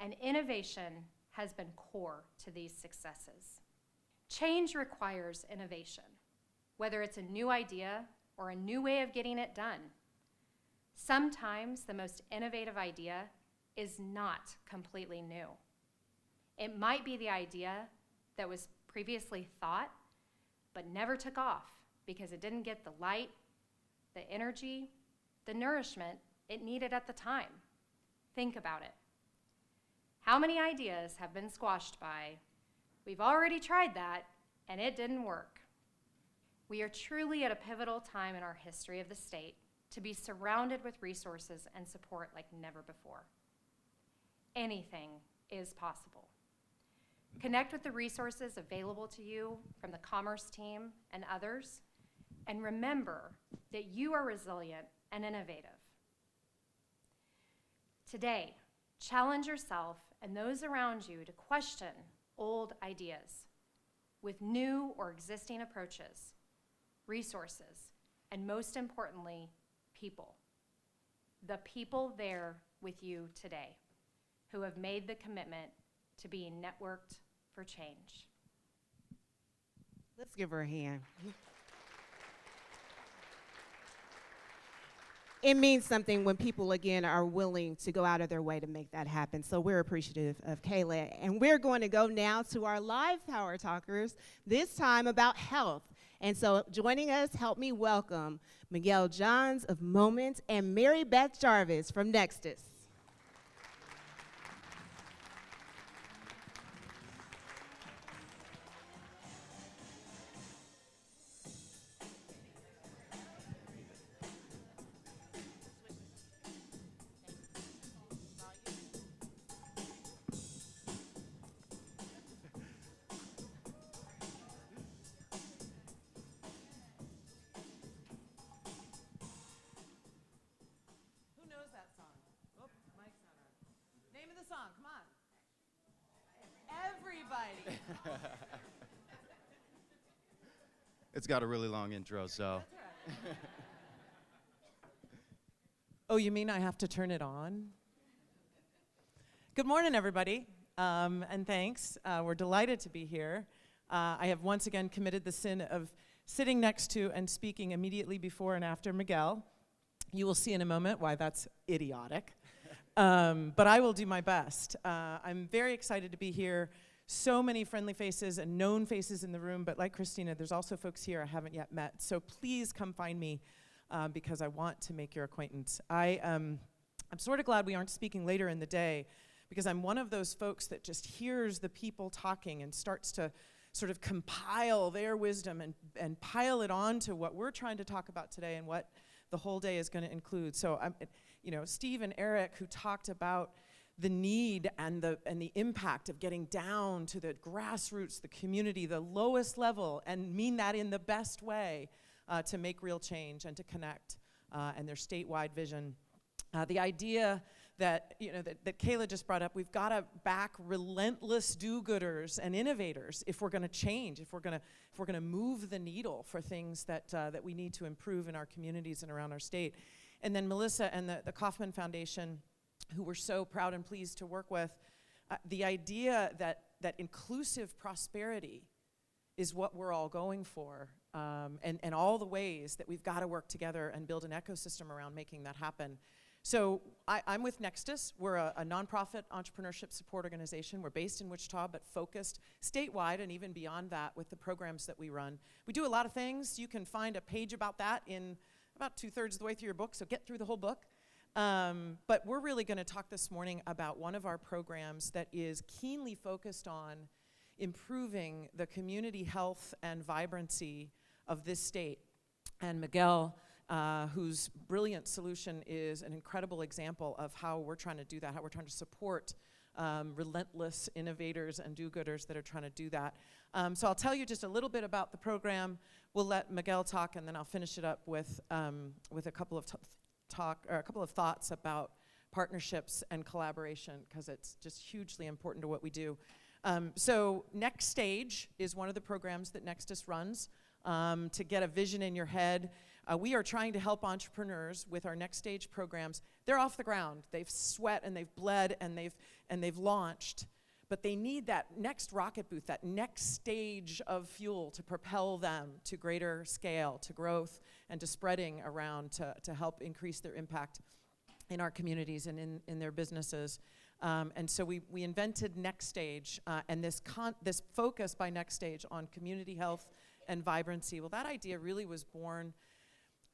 And innovation has been core to these successes. Change requires innovation, whether it's a new idea or a new way of getting it done. Sometimes the most innovative idea is not completely new. It might be the idea that was previously thought, but never took off because it didn't get the light, the energy, the nourishment it needed at the time. Think about it. How many ideas have been squashed by, we've already tried that and it didn't work? We are truly at a pivotal time in our history of the state to be surrounded with resources and support like never before. Anything is possible. Connect with the resources available to you from the Commerce team and others, and remember that you are resilient and innovative. Today, challenge yourself and those around you to question old ideas with new or existing approaches, resources, and most importantly, people. The people there with you today who have made the commitment to being networked for change. Let's give her a hand. It means something when people, again, are willing to go out of their way to make that happen. So we're appreciative of Kayla. And we're going to go now to our live Power Talkers, this time about health. And so joining us, help me welcome Miguel Johns of Moment and Mary Beth Jarvis from NXTUS. Song, come on. Everybody. It's got a really long intro, so. That's right. Oh, you mean I have to turn it on? Good morning, everybody, and thanks. We're delighted to be here. I have once again committed the sin of sitting next to and speaking immediately before and after Miguel. You will see in a moment why that's idiotic. But I will do my best. I'm very excited to be here. So many friendly faces and known faces in the room, but like Christina, there's also folks here I haven't yet met. So please come find me because I want to make your acquaintance. I'm sort of glad we aren't speaking later in the day because I'm one of those folks that just hears the people talking and starts to sort of compile their wisdom and pile it onto what we're trying to talk about today and what the whole day is going to include. So Steve and Erik, who talked about the need and the impact of getting down to the grassroots, the community, the lowest level, and mean that in the best way to make real change and to connect, and their statewide vision. The idea that that Kayla just brought up, we've got to back relentless do-gooders and innovators if we're going to change, if we're going to move the needle for things that we need to improve in our communities and around our state. And then Melissa and the Kauffman Foundation, who we're so proud and pleased to work with, the idea that inclusive prosperity is what we're all going for, and all the ways that we've got to work together and build an ecosystem around making that happen. So I'm with NXTUS. We're a nonprofit entrepreneurship support organization. We're based in Wichita, but focused statewide and even beyond that with the programs that we run. We do a lot of things. You can find a page about that in about 2/3 of the way through your book, so get through the whole book. But we're really going to talk this morning about one of our programs that is keenly focused on improving the community health and vibrancy of this state. And Miguel, whose brilliant solution is an incredible example of how we're trying to do that, how we're trying to support relentless innovators and do-gooders that are trying to do that. So I'll tell you just a little bit about the program. We'll let Miguel talk, and then I'll finish it up with a couple of thoughts about partnerships and collaboration, because it's just hugely important to what we do. So Next Stage is one of the programs that NXTUS runs to get a vision in your head. We are trying to help entrepreneurs with our Next Stage programs. They're off the ground. They've sweat and they've bled and they've launched, but they need that next rocket boost, that next stage of fuel to propel them to greater scale, to growth, and to spreading around to help increase their impact in our communities and in their businesses. And so we invented Next Stage, and this focus by Next Stage on community health and vibrancy. Well, that idea really was born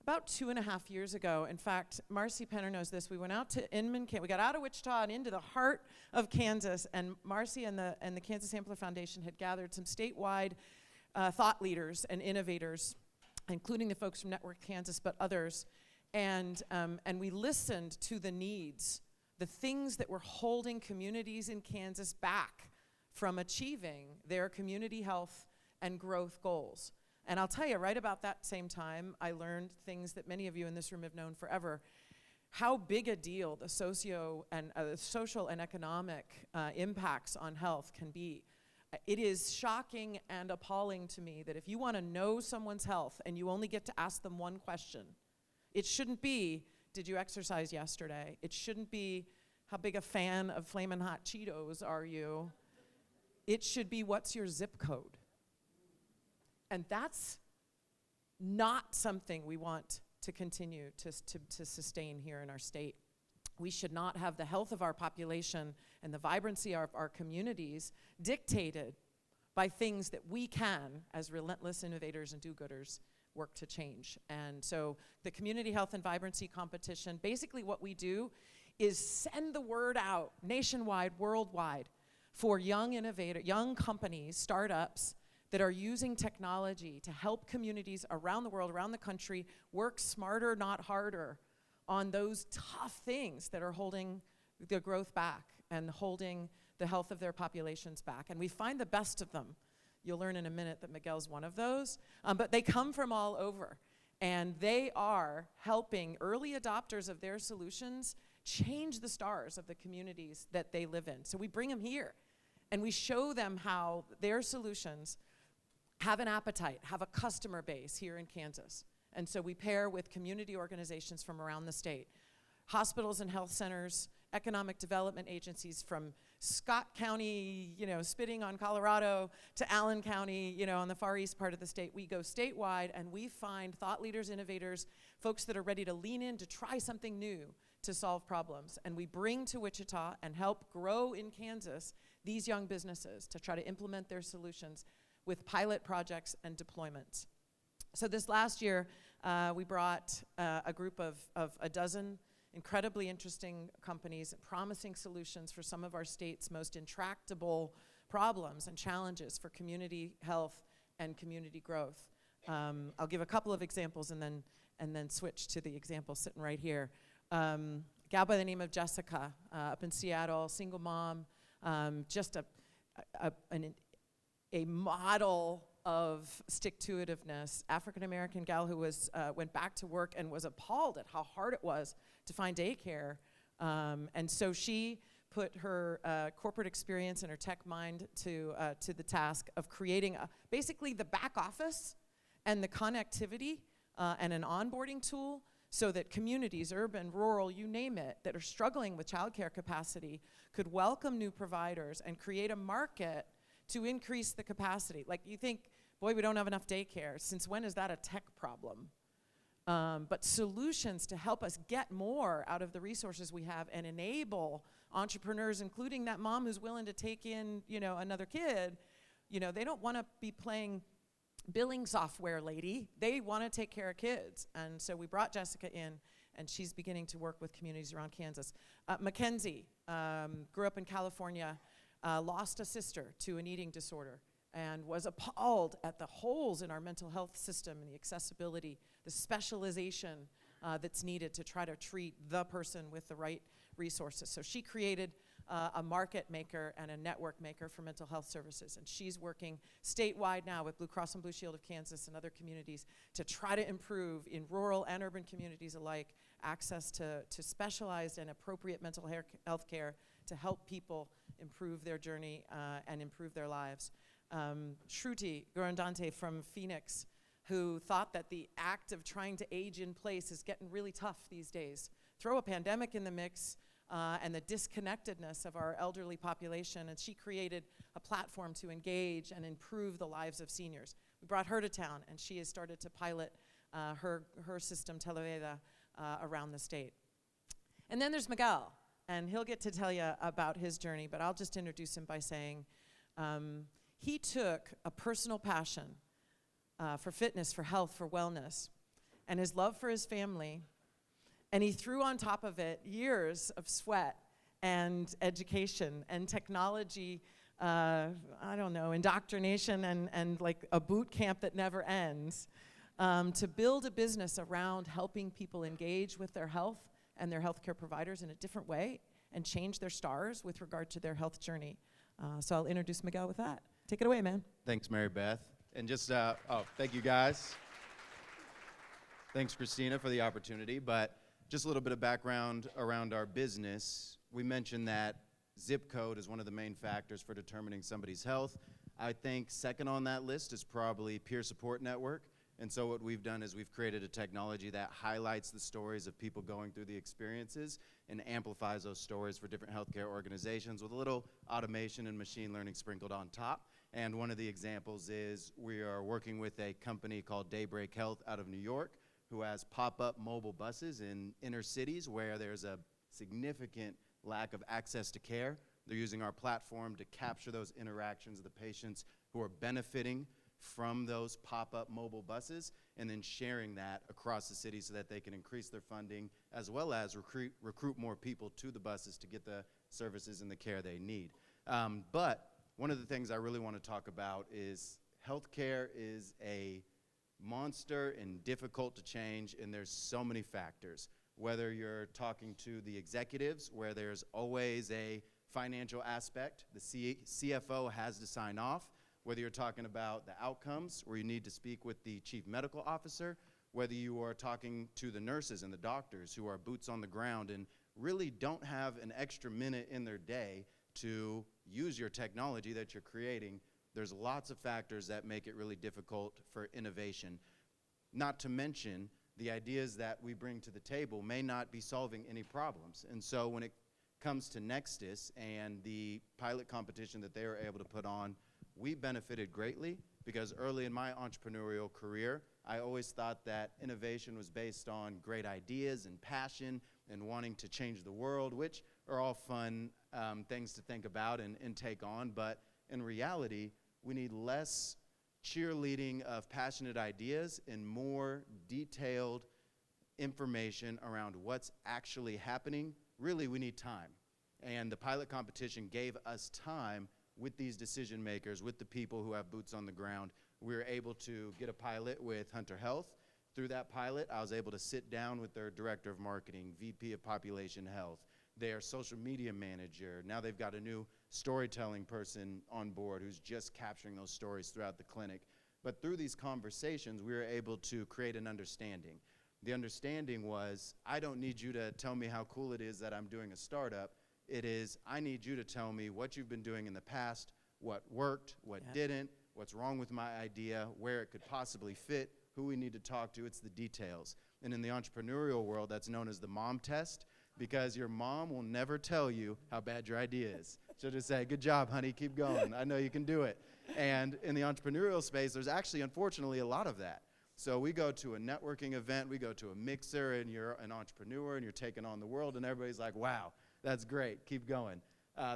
about 2.5 years ago. In fact, Marcy Penner knows this. We went out to Inman, we got out of Wichita and into the heart of Kansas, and Marcy and the Kansas Sampler Foundation had gathered some statewide thought leaders and innovators including the folks from NetWorked Kansas, but others. And we listened to the needs, the things that were holding communities in Kansas back from achieving their community health and growth goals. And I'll tell you, right about that same time, I learned things that many of you in this room have known forever, how big a deal the social and economic impacts on health can be. It is shocking and appalling to me that if you want to know someone's health and you only get to ask them one question, it shouldn't be, did you exercise yesterday? It shouldn't be, how big a fan of Flamin' Hot Cheetos are you? It should be, what's your zip code? And that's not something we want to continue to sustain here in our state. We should not have the health of our population and the vibrancy of our communities dictated by things that we can, as relentless innovators and do-gooders, work to change. And so the Community Health and Vibrancy Competition, basically what we do is send the word out nationwide, worldwide, for young companies, startups, that are using technology to help communities around the world, around the country, work smarter, not harder, on those tough things that are holding the growth back and holding the health of their populations back. And we find the best of them. You'll learn in a minute that Miguel's one of those. But they come from all over. And they are helping early adopters of their solutions change the stars of the communities that they live in. So we bring them here. And we show them how their solutions have an appetite, have a customer base here in Kansas. And so we pair with community organizations from around the state, hospitals and health centers, economic development agencies from Scott County, spitting on Colorado, to Allen County, on the far east part of the state. We go statewide and we find thought leaders, innovators, folks that are ready to lean in to try something new to solve problems. And we bring to Wichita and help grow in Kansas these young businesses to try to implement their solutions with pilot projects and deployments. So this last year, we brought a group of a dozen incredibly interesting companies, promising solutions for some of our state's most intractable problems and challenges for community health and community growth. I'll give a couple of examples and then switch to the example sitting right here. A gal by the name of Jessica up in Seattle, single mom, just a model of stick-to-itiveness, African-American gal who went back to work and was appalled at how hard it was to find daycare. And so she put her corporate experience and her tech mind to the task of creating basically the back office and the connectivity and an onboarding tool so that communities, urban, rural, you name it, that are struggling with childcare capacity could welcome new providers and create a market to increase the capacity. Like you think, boy, we don't have enough daycare. Since when is that a tech problem? But solutions to help us get more out of the resources we have and enable entrepreneurs, including that mom who's willing to take in, another kid. They don't want to be playing billing software lady. They want to take care of kids. And so we brought Jessica in, and she's beginning to work with communities around Kansas. Mackenzie grew up in California, lost a sister to an eating disorder, and was appalled at the holes in our mental health system and the accessibility, the specialization that's needed to try to treat the person with the right resources. So she created a market maker and a network maker for mental health services, and she's working statewide now with Blue Cross and Blue Shield of Kansas and other communities to try to improve in rural and urban communities alike access to specialized and appropriate mental health care to help people improve their journey and improve their lives. Shruti Gurandante from Phoenix, who thought that the act of trying to age in place is getting really tough these days. Throw a pandemic in the mix and the disconnectedness of our elderly population, and she created a platform to engage and improve the lives of seniors. We brought her to town, and she has started to pilot her system, Televeda, around the state. And then there's Miguel, and he'll get to tell you about his journey, but I'll just introduce him by saying he took a personal passion for fitness, for health, for wellness, and his love for his family, and he threw on top of it years of sweat and education and technology, indoctrination and like a boot camp that never ends. to build a business around helping people engage with their health and their healthcare providers in a different way and change their stars with regard to their health journey. So I'll introduce Miguel with that. Take it away, man. Thanks, Mary Beth. And just, thank you guys. Thanks, Christina, for the opportunity. But just a little bit of background around our business. We mentioned that zip code is one of the main factors for determining somebody's health. I think second on that list is probably peer support network. And so what we've done is we've created a technology that highlights the stories of people going through the experiences and amplifies those stories for different healthcare organizations with a little automation and machine learning sprinkled on top. And one of the examples is we are working with a company called Daybreak Health out of New York who has pop-up mobile buses in inner cities where there's a significant lack of access to care. They're using our platform to capture those interactions of the patients who are benefiting from those pop-up mobile buses and then sharing that across the city so that they can increase their funding as well as recruit more people to the buses to get the services and the care they need. But one of the things I really want to talk about is healthcare is a monster and difficult to change, and there's so many factors. Whether you're talking to the executives, where there's always a financial aspect, the CFO has to sign off. Whether you're talking about the outcomes, where you need to speak with the chief medical officer, whether you are talking to the nurses and the doctors who are boots on the ground and really don't have an extra minute in their day to use your technology that you're creating, there's lots of factors that make it really difficult for innovation. Not to mention, the ideas that we bring to the table may not be solving any problems. And so when it comes to NXTUS and the pilot competition that they were able to put on, we benefited greatly because early in my entrepreneurial career, I always thought that innovation was based on great ideas and passion and wanting to change the world, which are all fun things to think about and take on. But in reality, we need less cheerleading of passionate ideas and more detailed information around what's actually happening. Really, we need time. And the pilot competition gave us time with these decision makers, with the people who have boots on the ground. We were able to get a pilot with Hunter Health. Through that pilot, I was able to sit down with their director of marketing, VP of population health, their social media manager. Now they've got a new storytelling person on board who's just capturing those stories throughout the clinic. But through these conversations, we were able to create an understanding. The understanding was, I don't need you to tell me how cool it is that I'm doing a startup. It is, I need you to tell me what you've been doing in the past, what worked, what didn't, what's wrong with my idea, where it could possibly fit, who we need to talk to. It's the details. And in the entrepreneurial world, that's known as the mom test, because your mom will never tell you how bad your idea is. She'll just say, good job, honey, keep going. I know you can do it. And in the entrepreneurial space, there's actually, unfortunately, a lot of that. So we go to a networking event, we go to a mixer, and you're an entrepreneur, and you're taking on the world, and everybody's like, wow, that's great, keep going.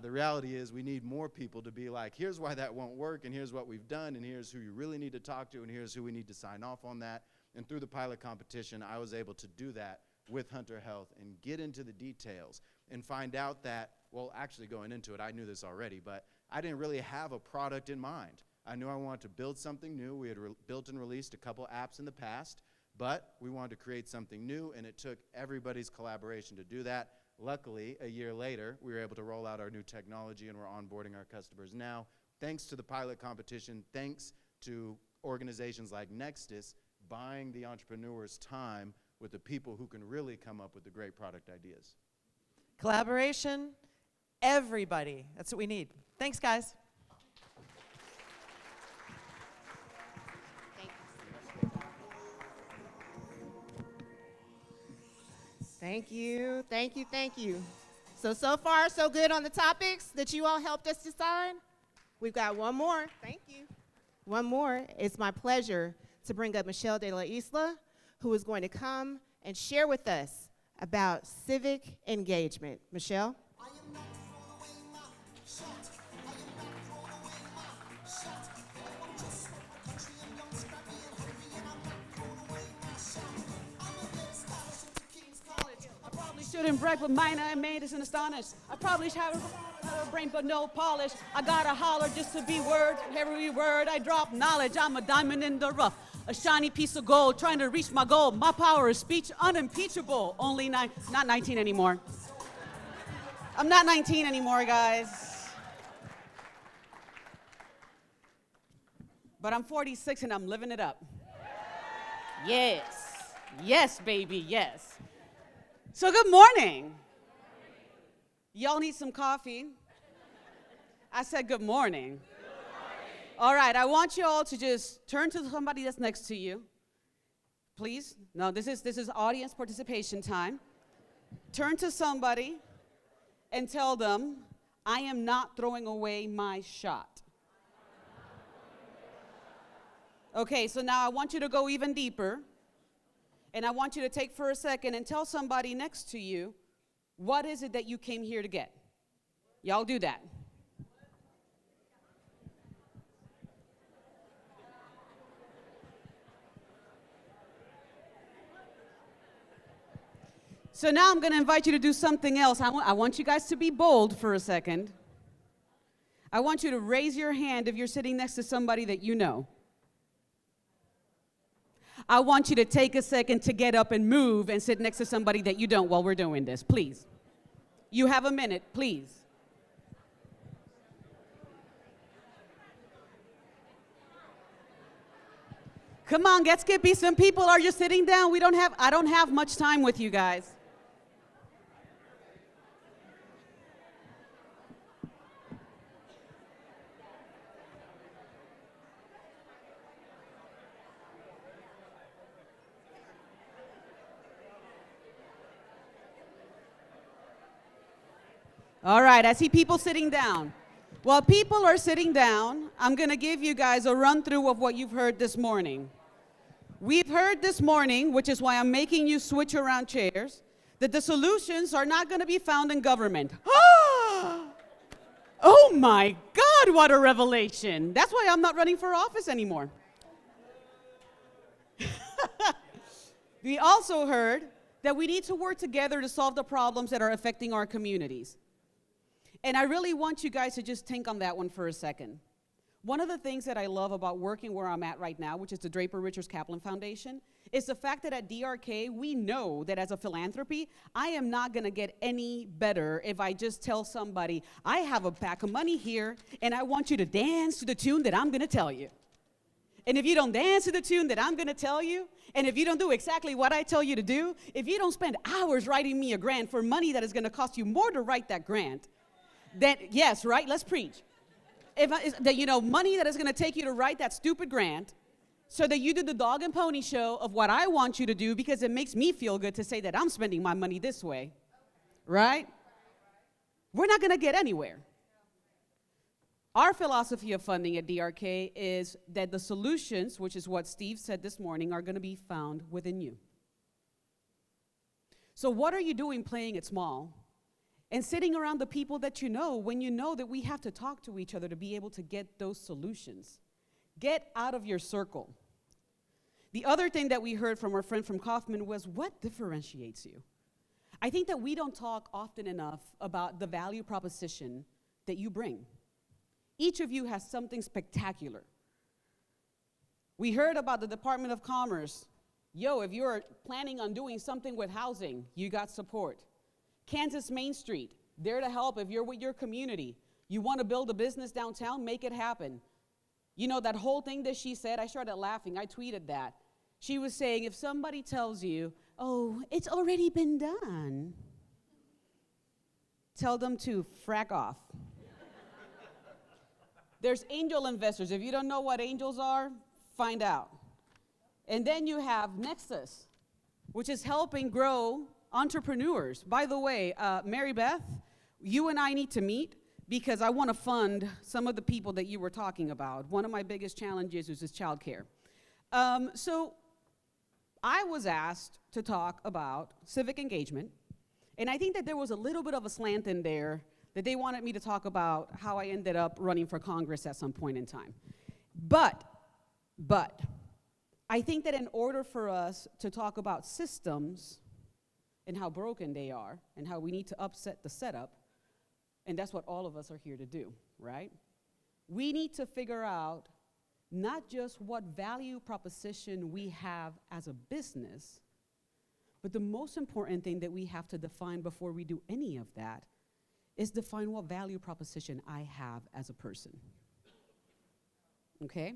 The reality is we need more people to be like, here's why that won't work, and here's what we've done, and here's who you really need to talk to, and here's who we need to sign off on that. And through the pilot competition, I was able to do that with Hunter Health and get into the details and find out that, well, actually going into it, I knew this already, but I didn't really have a product in mind. I knew I wanted to build something new. We had built and released a couple apps in the past, but we wanted to create something new, and it took everybody's collaboration to do that. Luckily, a year later, we were able to roll out our new technology, and we're onboarding our customers now. Thanks to the pilot competition, thanks to organizations like NXTUS buying the entrepreneurs' time with the people who can really come up with the great product ideas. Collaboration, everybody. That's what we need. Thanks, guys. Thank you, thank you, thank you. So far, so good on the topics that you all helped us decide. We've got one more, thank you. One more. It's my pleasure to bring up Michelle de la Isla, who is going to come and share with us about civic engagement. Michelle? Shouldn't brag, but mine I made is an astonished. I probably have a brain, but no polish. I gotta holler just to be word. Every word I drop knowledge. I'm a diamond in the rough. a shiny piece of gold, trying to reach my goal. My power is speech unimpeachable. Only not 19 anymore. I'm not 19 anymore, guys. But I'm 46 and I'm living it up. Yes. Yes, baby, yes. So good morning. Y'all need some coffee? I said good morning. All right, I want you all to just turn to somebody that's next to you. Please. No, this is audience participation time. Turn to somebody and tell them, I am not throwing away my shot. Okay, so now I want you to go even deeper. And I want you to take for a second and tell somebody next to you, what is it that you came here to get? Y'all do that. So now I'm going to invite you to do something else. I want you guys to be bold for a second. I want you to raise your hand if you're sitting next to somebody that you know. I want you to take a second to get up and move and sit next to somebody that you don't while we're doing this, please. You have a minute, please. Come on, get skippy. Some people are just sitting down. I don't have much time with you guys. All right, I see people sitting down. While people are sitting down, I'm going to give you guys a run-through of what you've heard this morning. We've heard this morning, which is why I'm making you switch around chairs, that the solutions are not going to be found in government. Oh my God, what a revelation. That's why I'm not running for office anymore. We also heard that we need to work together to solve the problems that are affecting our communities. And I really want you guys to just think on that one for a second. One of the things that I love about working where I'm at right now, which is the Draper Kaplan Foundation, is the fact that at DRK, we know that as a philanthropy, I am not going to get any better if I just tell somebody, I have a pack of money here, and I want you to dance to the tune that I'm going to tell you. And if you don't dance to the tune that I'm going to tell you, and if you don't do exactly what I tell you to do, if you don't spend hours writing me a grant for money that is going to cost you more to write that grant, then, yes, right, let's preach. Money that is going to take you to write that stupid grant so that you do the dog and pony show of what I want you to do because it makes me feel good to say that I'm spending my money this way, right? We're not going to get anywhere. Our philosophy of funding at DRK is that the solutions, which is what Steve said this morning, are going to be found within you. So what are you doing playing it small? And sitting around the people that you know when you know that we have to talk to each other to be able to get those solutions. Get out of your circle. The other thing that we heard from our friend from Kauffman was, what differentiates you? I think that we don't talk often enough about the value proposition that you bring. Each of you has something spectacular. We heard about the Department of Commerce. If you're planning on doing something with housing, you got support. Kansas Main Street, there to help if you're with your community. You want to build a business downtown, make it happen. You know, that whole thing that she said, I started laughing, I tweeted that. She was saying, if somebody tells you, oh, it's already been done, tell them to frack off. There's angel investors. If you don't know what angels are, find out. And then you have NXTUS, which is helping grow entrepreneurs. By the way, Mary Beth, you and I need to meet because I want to fund some of the people that you were talking about. One of my biggest challenges is childcare. So I was asked to talk about civic engagement, and I think that there was a little bit of a slant in there that they wanted me to talk about how I ended up running for Congress at some point in time. But I think that in order for us to talk about systems and how broken they are, and how we need to upset the setup, and that's what all of us are here to do, right? We need to figure out not just what value proposition we have as a business, but the most important thing that we have to define before we do any of that is define what value proposition I have as a person. Okay?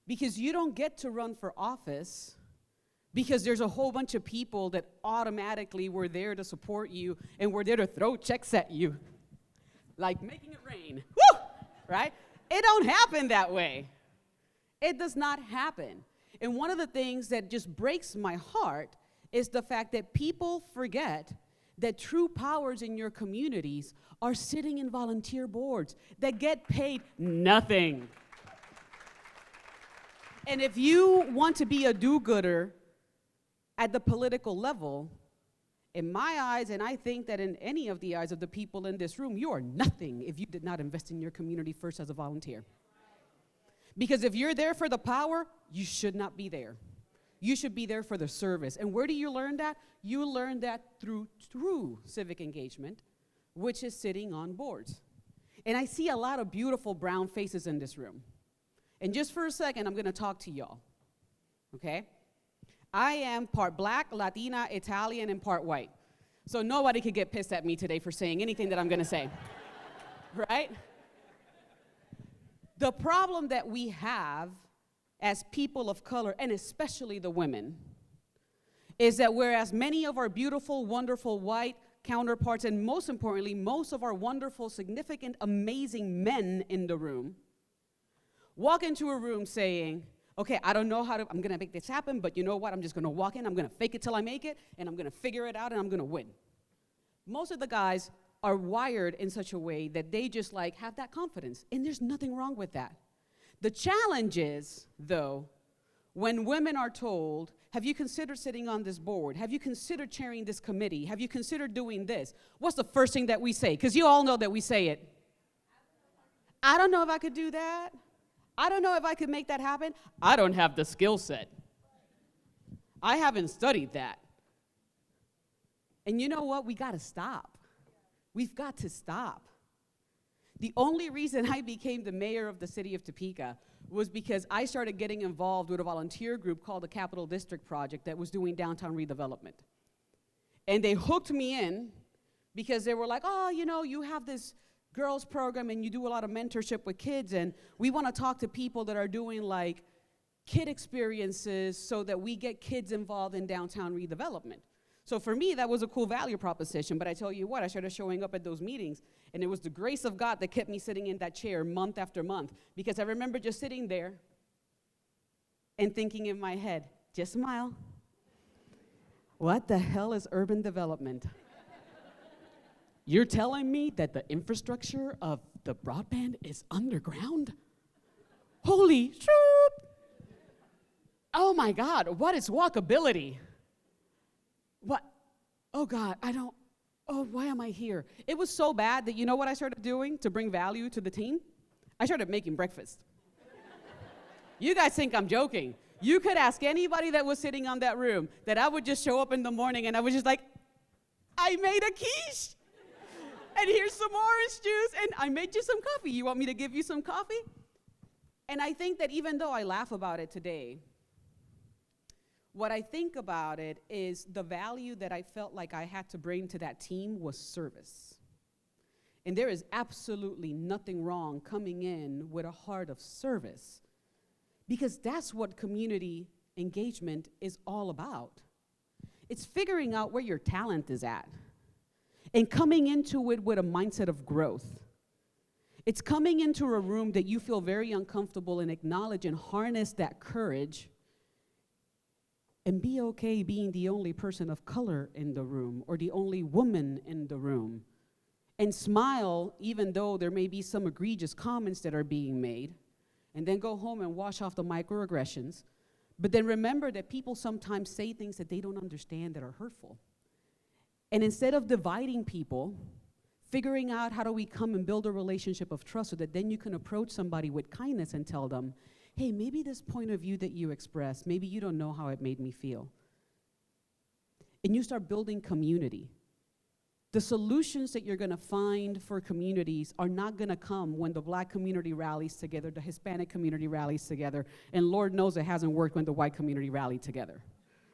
Because you don't get to run for office because there's a whole bunch of people that automatically were there to support you and were there to throw checks at you, like making it rain. Woo! Right? It don't happen that way. It does not happen. And one of the things that just breaks my heart is the fact that people forget that true powers in your communities are sitting in volunteer boards that get paid nothing. And if you want to be a do-gooder at the political level, in my eyes, and I think that in any of the eyes of the people in this room, you are nothing if you did not invest in your community first as a volunteer. Because if you're there for the power, you should not be there. You should be there for the service. And where do you learn that? You learn that through civic engagement, which is sitting on boards. And I see a lot of beautiful brown faces in this room. And just for a second, I'm going to talk to y'all, okay? I am part black, Latina, Italian, and part white. So nobody could get pissed at me today for saying anything that I'm going to say, right? The problem that we have as people of color, and especially the women, is that whereas many of our beautiful, wonderful white counterparts, and most importantly, most of our wonderful, significant, amazing men in the room, walk into a room saying, okay, I don't know I'm gonna make this happen, but you know what, I'm just gonna walk in, I'm gonna fake it till I make it, and I'm gonna figure it out, and I'm gonna win. Most of the guys are wired in such a way that they just like have that confidence, and there's nothing wrong with that. The challenge is, though, when women are told, have you considered sitting on this board? Have you considered chairing this committee? Have you considered doing this? What's the first thing that we say? Because you all know that we say it. I don't know if I could do that. I don't know if I could make that happen. I don't have the skill set. I haven't studied that. And you know what? We got to stop. We've got to stop. The only reason I became the mayor of the city of Topeka was because I started getting involved with a volunteer group called the Capital District Project that was doing downtown redevelopment. And they hooked me in because they were like, oh, you know, you have this girls program and you do a lot of mentorship with kids, and we want to talk to people that are doing like kid experiences so that we get kids involved in downtown redevelopment. So for me, that was a cool value proposition, but I tell you what, I started showing up at those meetings, and it was the grace of God that kept me sitting in that chair month after month, because I remember just sitting there and thinking in my head, just smile. What the hell is urban development? You're telling me that the infrastructure of the broadband is underground? Holy shoot! Oh my God, what is walkability? What? Oh God, why am I here? It was so bad that you know what I started doing to bring value to the team? I started making breakfast. You guys think I'm joking. You could ask anybody that was sitting on that room that I would just show up in the morning and I was just like, I made a quiche. And here's some orange juice, and I made you some coffee. You want me to give you some coffee? And I think that even though I laugh about it today, what I think about it is the value that I felt like I had to bring to that team was service. And there is absolutely nothing wrong coming in with a heart of service, because that's what community engagement is all about. It's figuring out where your talent is at and coming into it with a mindset of growth. It's coming into a room that you feel very uncomfortable and acknowledge and harness that courage and be okay being the only person of color in the room or the only woman in the room. And smile even though there may be some egregious comments that are being made, and then go home and wash off the microaggressions. But then remember that people sometimes say things that they don't understand that are hurtful. And instead of dividing people, figuring out how do we come and build a relationship of trust so that then you can approach somebody with kindness and tell them, hey, maybe this point of view that you expressed, maybe you don't know how it made me feel. And you start building community. The solutions that you're going to find for communities are not going to come when the Black community rallies together, the Hispanic community rallies together, and Lord knows it hasn't worked when the white community rallied together,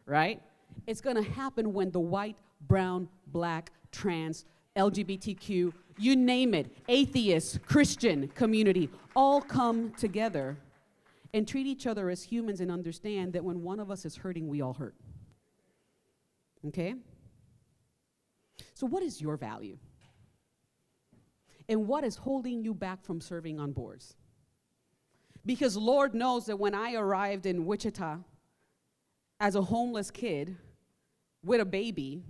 right? It's going to happen when the white, brown, Black, trans, LGBTQ, you name it, atheist, Christian community, all come together and treat each other as humans and understand that when one of us is hurting, we all hurt. Okay? So what is your value? And what is holding you back from serving on boards? Because Lord knows that when I arrived in Wichita as a homeless kid with a baby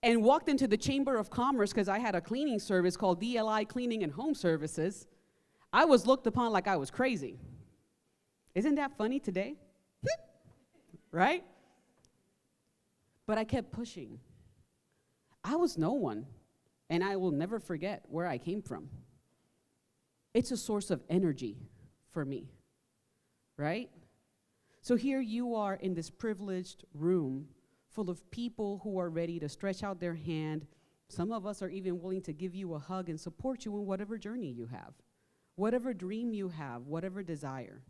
and walked into the Chamber of Commerce because I had a cleaning service called DLI Cleaning and Home Services, I was looked upon like I was crazy. Isn't that funny today? Right? But I kept pushing. I was no one, and I will never forget where I came from. It's a source of energy for me, right? So here you are in this privileged room full of people who are ready to stretch out their hand. Some of us are even willing to give you a hug and support you in whatever journey you have, whatever dream you have, whatever desire.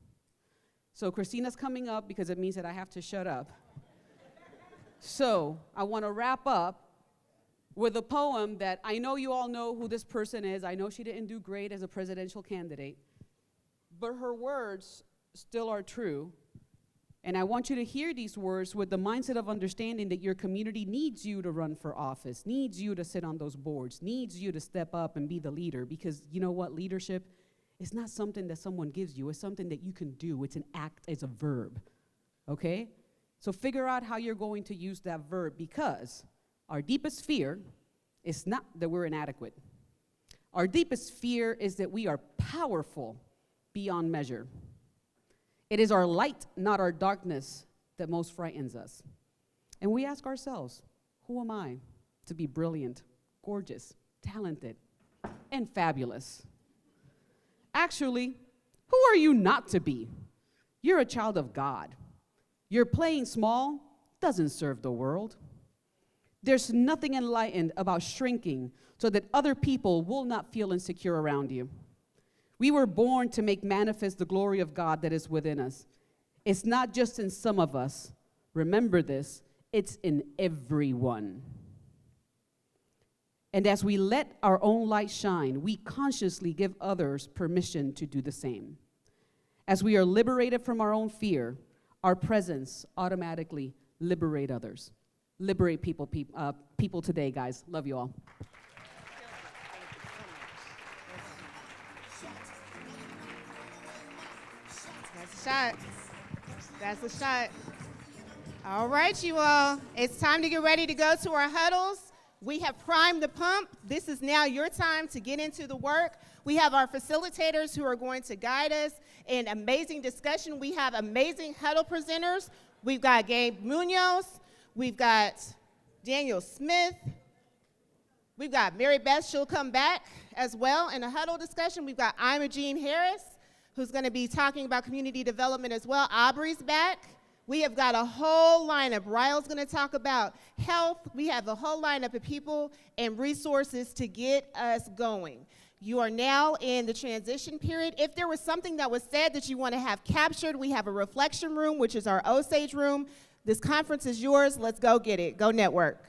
So Christina's coming up because it means that I have to shut up. So I want to wrap up with a poem that I know you all know who this person is. I know she didn't do great as a presidential candidate, but her words still are true. And I want you to hear these words with the mindset of understanding that your community needs you to run for office, needs you to sit on those boards, needs you to step up and be the leader, because you know what? Leadership is not something that someone gives you. It's something that you can do. It's an act, it's a verb, okay? So figure out how you're going to use that verb, because our deepest fear is not that we're inadequate. Our deepest fear is that we are powerful beyond measure. It is our light, not our darkness, that most frightens us. And we ask ourselves, who am I to be brilliant, gorgeous, talented, and fabulous? Actually, who are you not to be? You're a child of God. Your playing small doesn't serve the world. There's nothing enlightened about shrinking so that other people will not feel insecure around you. We were born to make manifest the glory of God that is within us. It's not just in some of us. Remember this, it's in everyone. And as we let our own light shine, we consciously give others permission to do the same. As we are liberated from our own fear, our presence automatically liberate others. Liberate people today, guys. Love you all. That's a shot. That's a shot. All right, you all. It's time to get ready to go to our huddles. We have primed the pump. This is now your time to get into the work. We have our facilitators who are going to guide us in amazing discussion. We have amazing huddle presenters. We've got Gabe Munoz. We've got Daniel Smith. We've got Mary Beth. She'll come back as well in a huddle discussion. We've got Imogene Harris, who's going to be talking about community development as well. Aubrey's back. We have got a whole lineup. Ryle's going to talk about health. We have a whole lineup of people and resources to get us going. You are now in the transition period. If there was something that was said that you want to have captured, we have a reflection room, which is our Osage room. This conference is yours. Let's go get it. Go network.